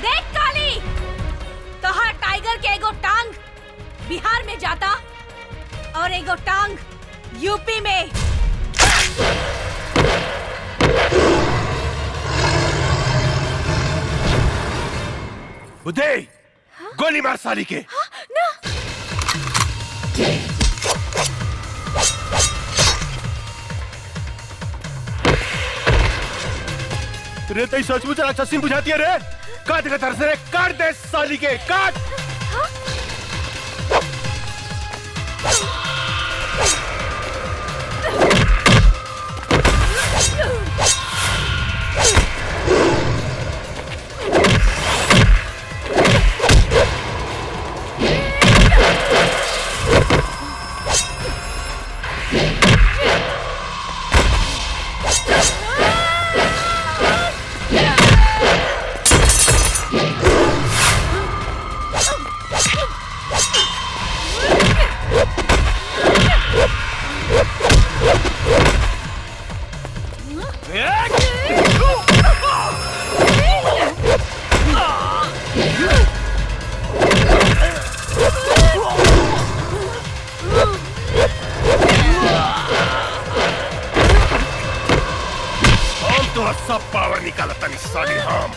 देख काली, तोहार टाइगर के एगो टांग बिहार में जाता और एगो टांग यूपी में। उदय, गोली मार साली के। ना, रे तई सचमुच राक्षसी बुझाती है रे। काट के तरस रे, काट दे साली के, काट। सब पावर निकाला तनी साली हम।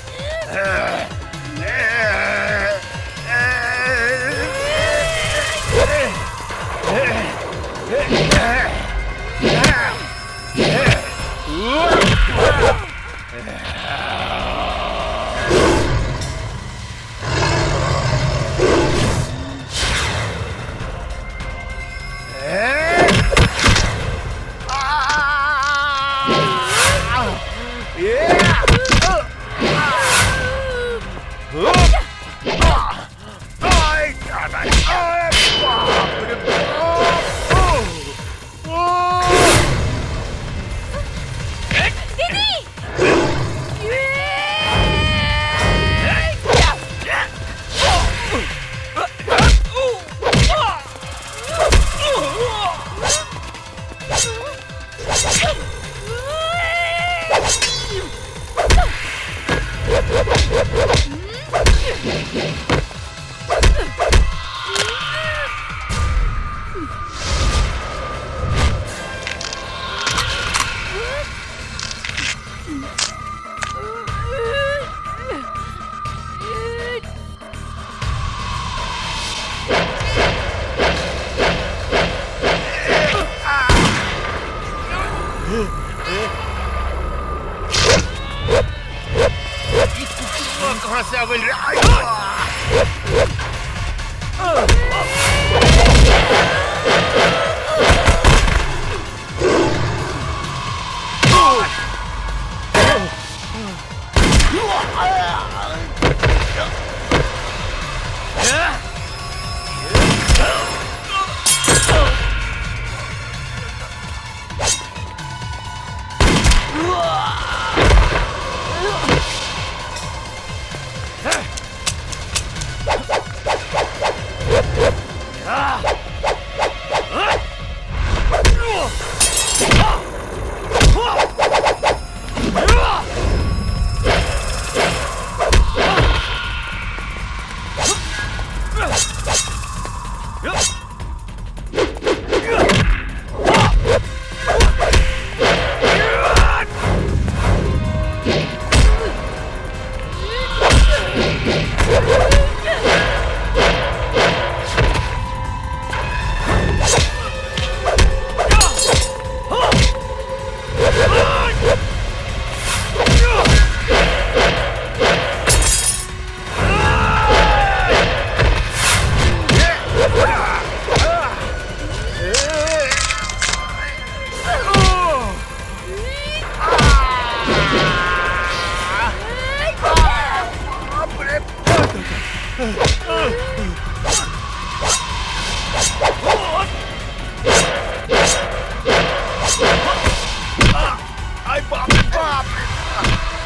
कहाँ से आ गई रे?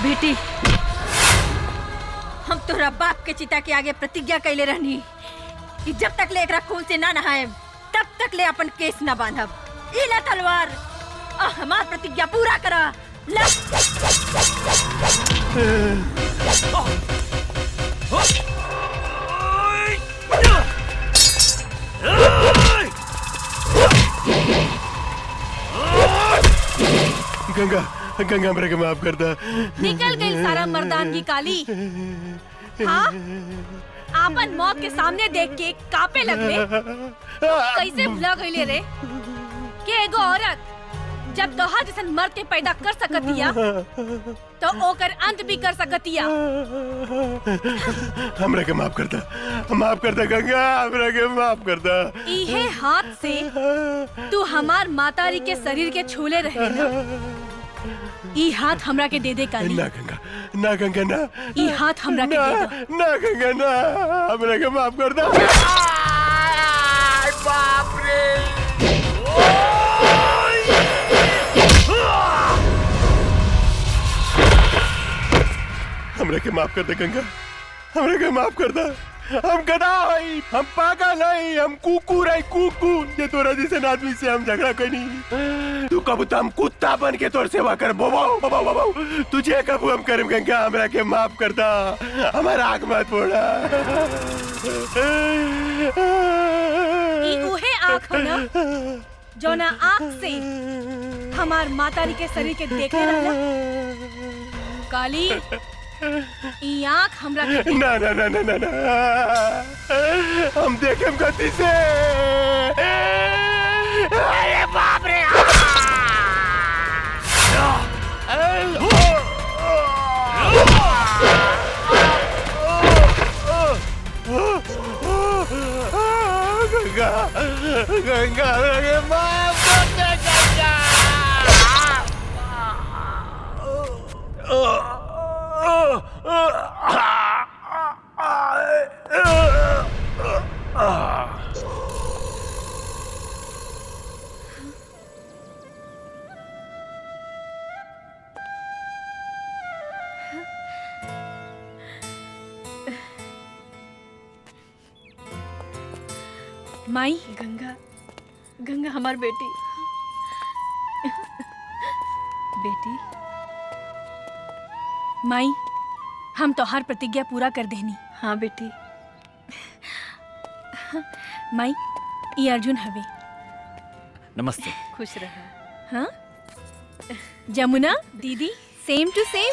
बेटी, हम तोरा बाप के चिता के आगे प्रतिज्ञा कैले रहनी कि जब तक ले एकरा खून से ना नहाए तब तक ले अपन केस ना बांधब। इला तलवार आ हमार प्रतिज्ञा पूरा करा। ला गंगा गंगा हमरा के माफ कर दा। निकल गई सारा मर्दानगी काली। हाँ, आपन मौत के सामने देख के कापे लगले। कैसे भुला गईले रे कि एगो औरत जब तोहार जैसन मर्द के पैदा कर सकतिया तो ओकर अंत भी कर सकतिया। हमरा के माफ कर दा गंगा, हमरा के माफ कर दा। इहे हाथ से तू हमार मातारी के शरीर के छूले रहे ना, ई हाथ हमरा के दे दे काली। ना गंगा, ना गंगा, ना। ई हाथ हमरा के दे दो। ना गंगा, ना, हमरा के माफ कर दा। बाप रे! हमरा के माफ कर दे गंगा, हमरा के माफ कर दा। हम गधा हई, हम पागल हई, हम कुकुर हई, कुकुर। ये तोरा जैसे आदमी से हम झगड़ा करी। तू कब तो हम कुत्ता बन के तोर सेवा कर। बोबो तुझे कब हम करम गंगा, हमरा के माफ कर दा। हमारा आँख मत फोड़ा। ई उहे आँख हो ना जो ना आँख से हमार मातारी के शरीर के देखे रहला। काली, ई आँख हमरा के दे। ना ना ना ना ना, ना। हम देखेम गति से। अरे बाप रे! गंगा, गंगा, अरे माफ कर दे गंगा। माई, गंगा, गंगा हमार बेटी। बेटी, माई, हम तोहार प्रतिज्ञा पूरा कर देनी। हाँ बेटी। माई ये अर्जुन हवे। नमस्ते। खुश रहा। हाँ जमुना दीदी, सेम टू सेम।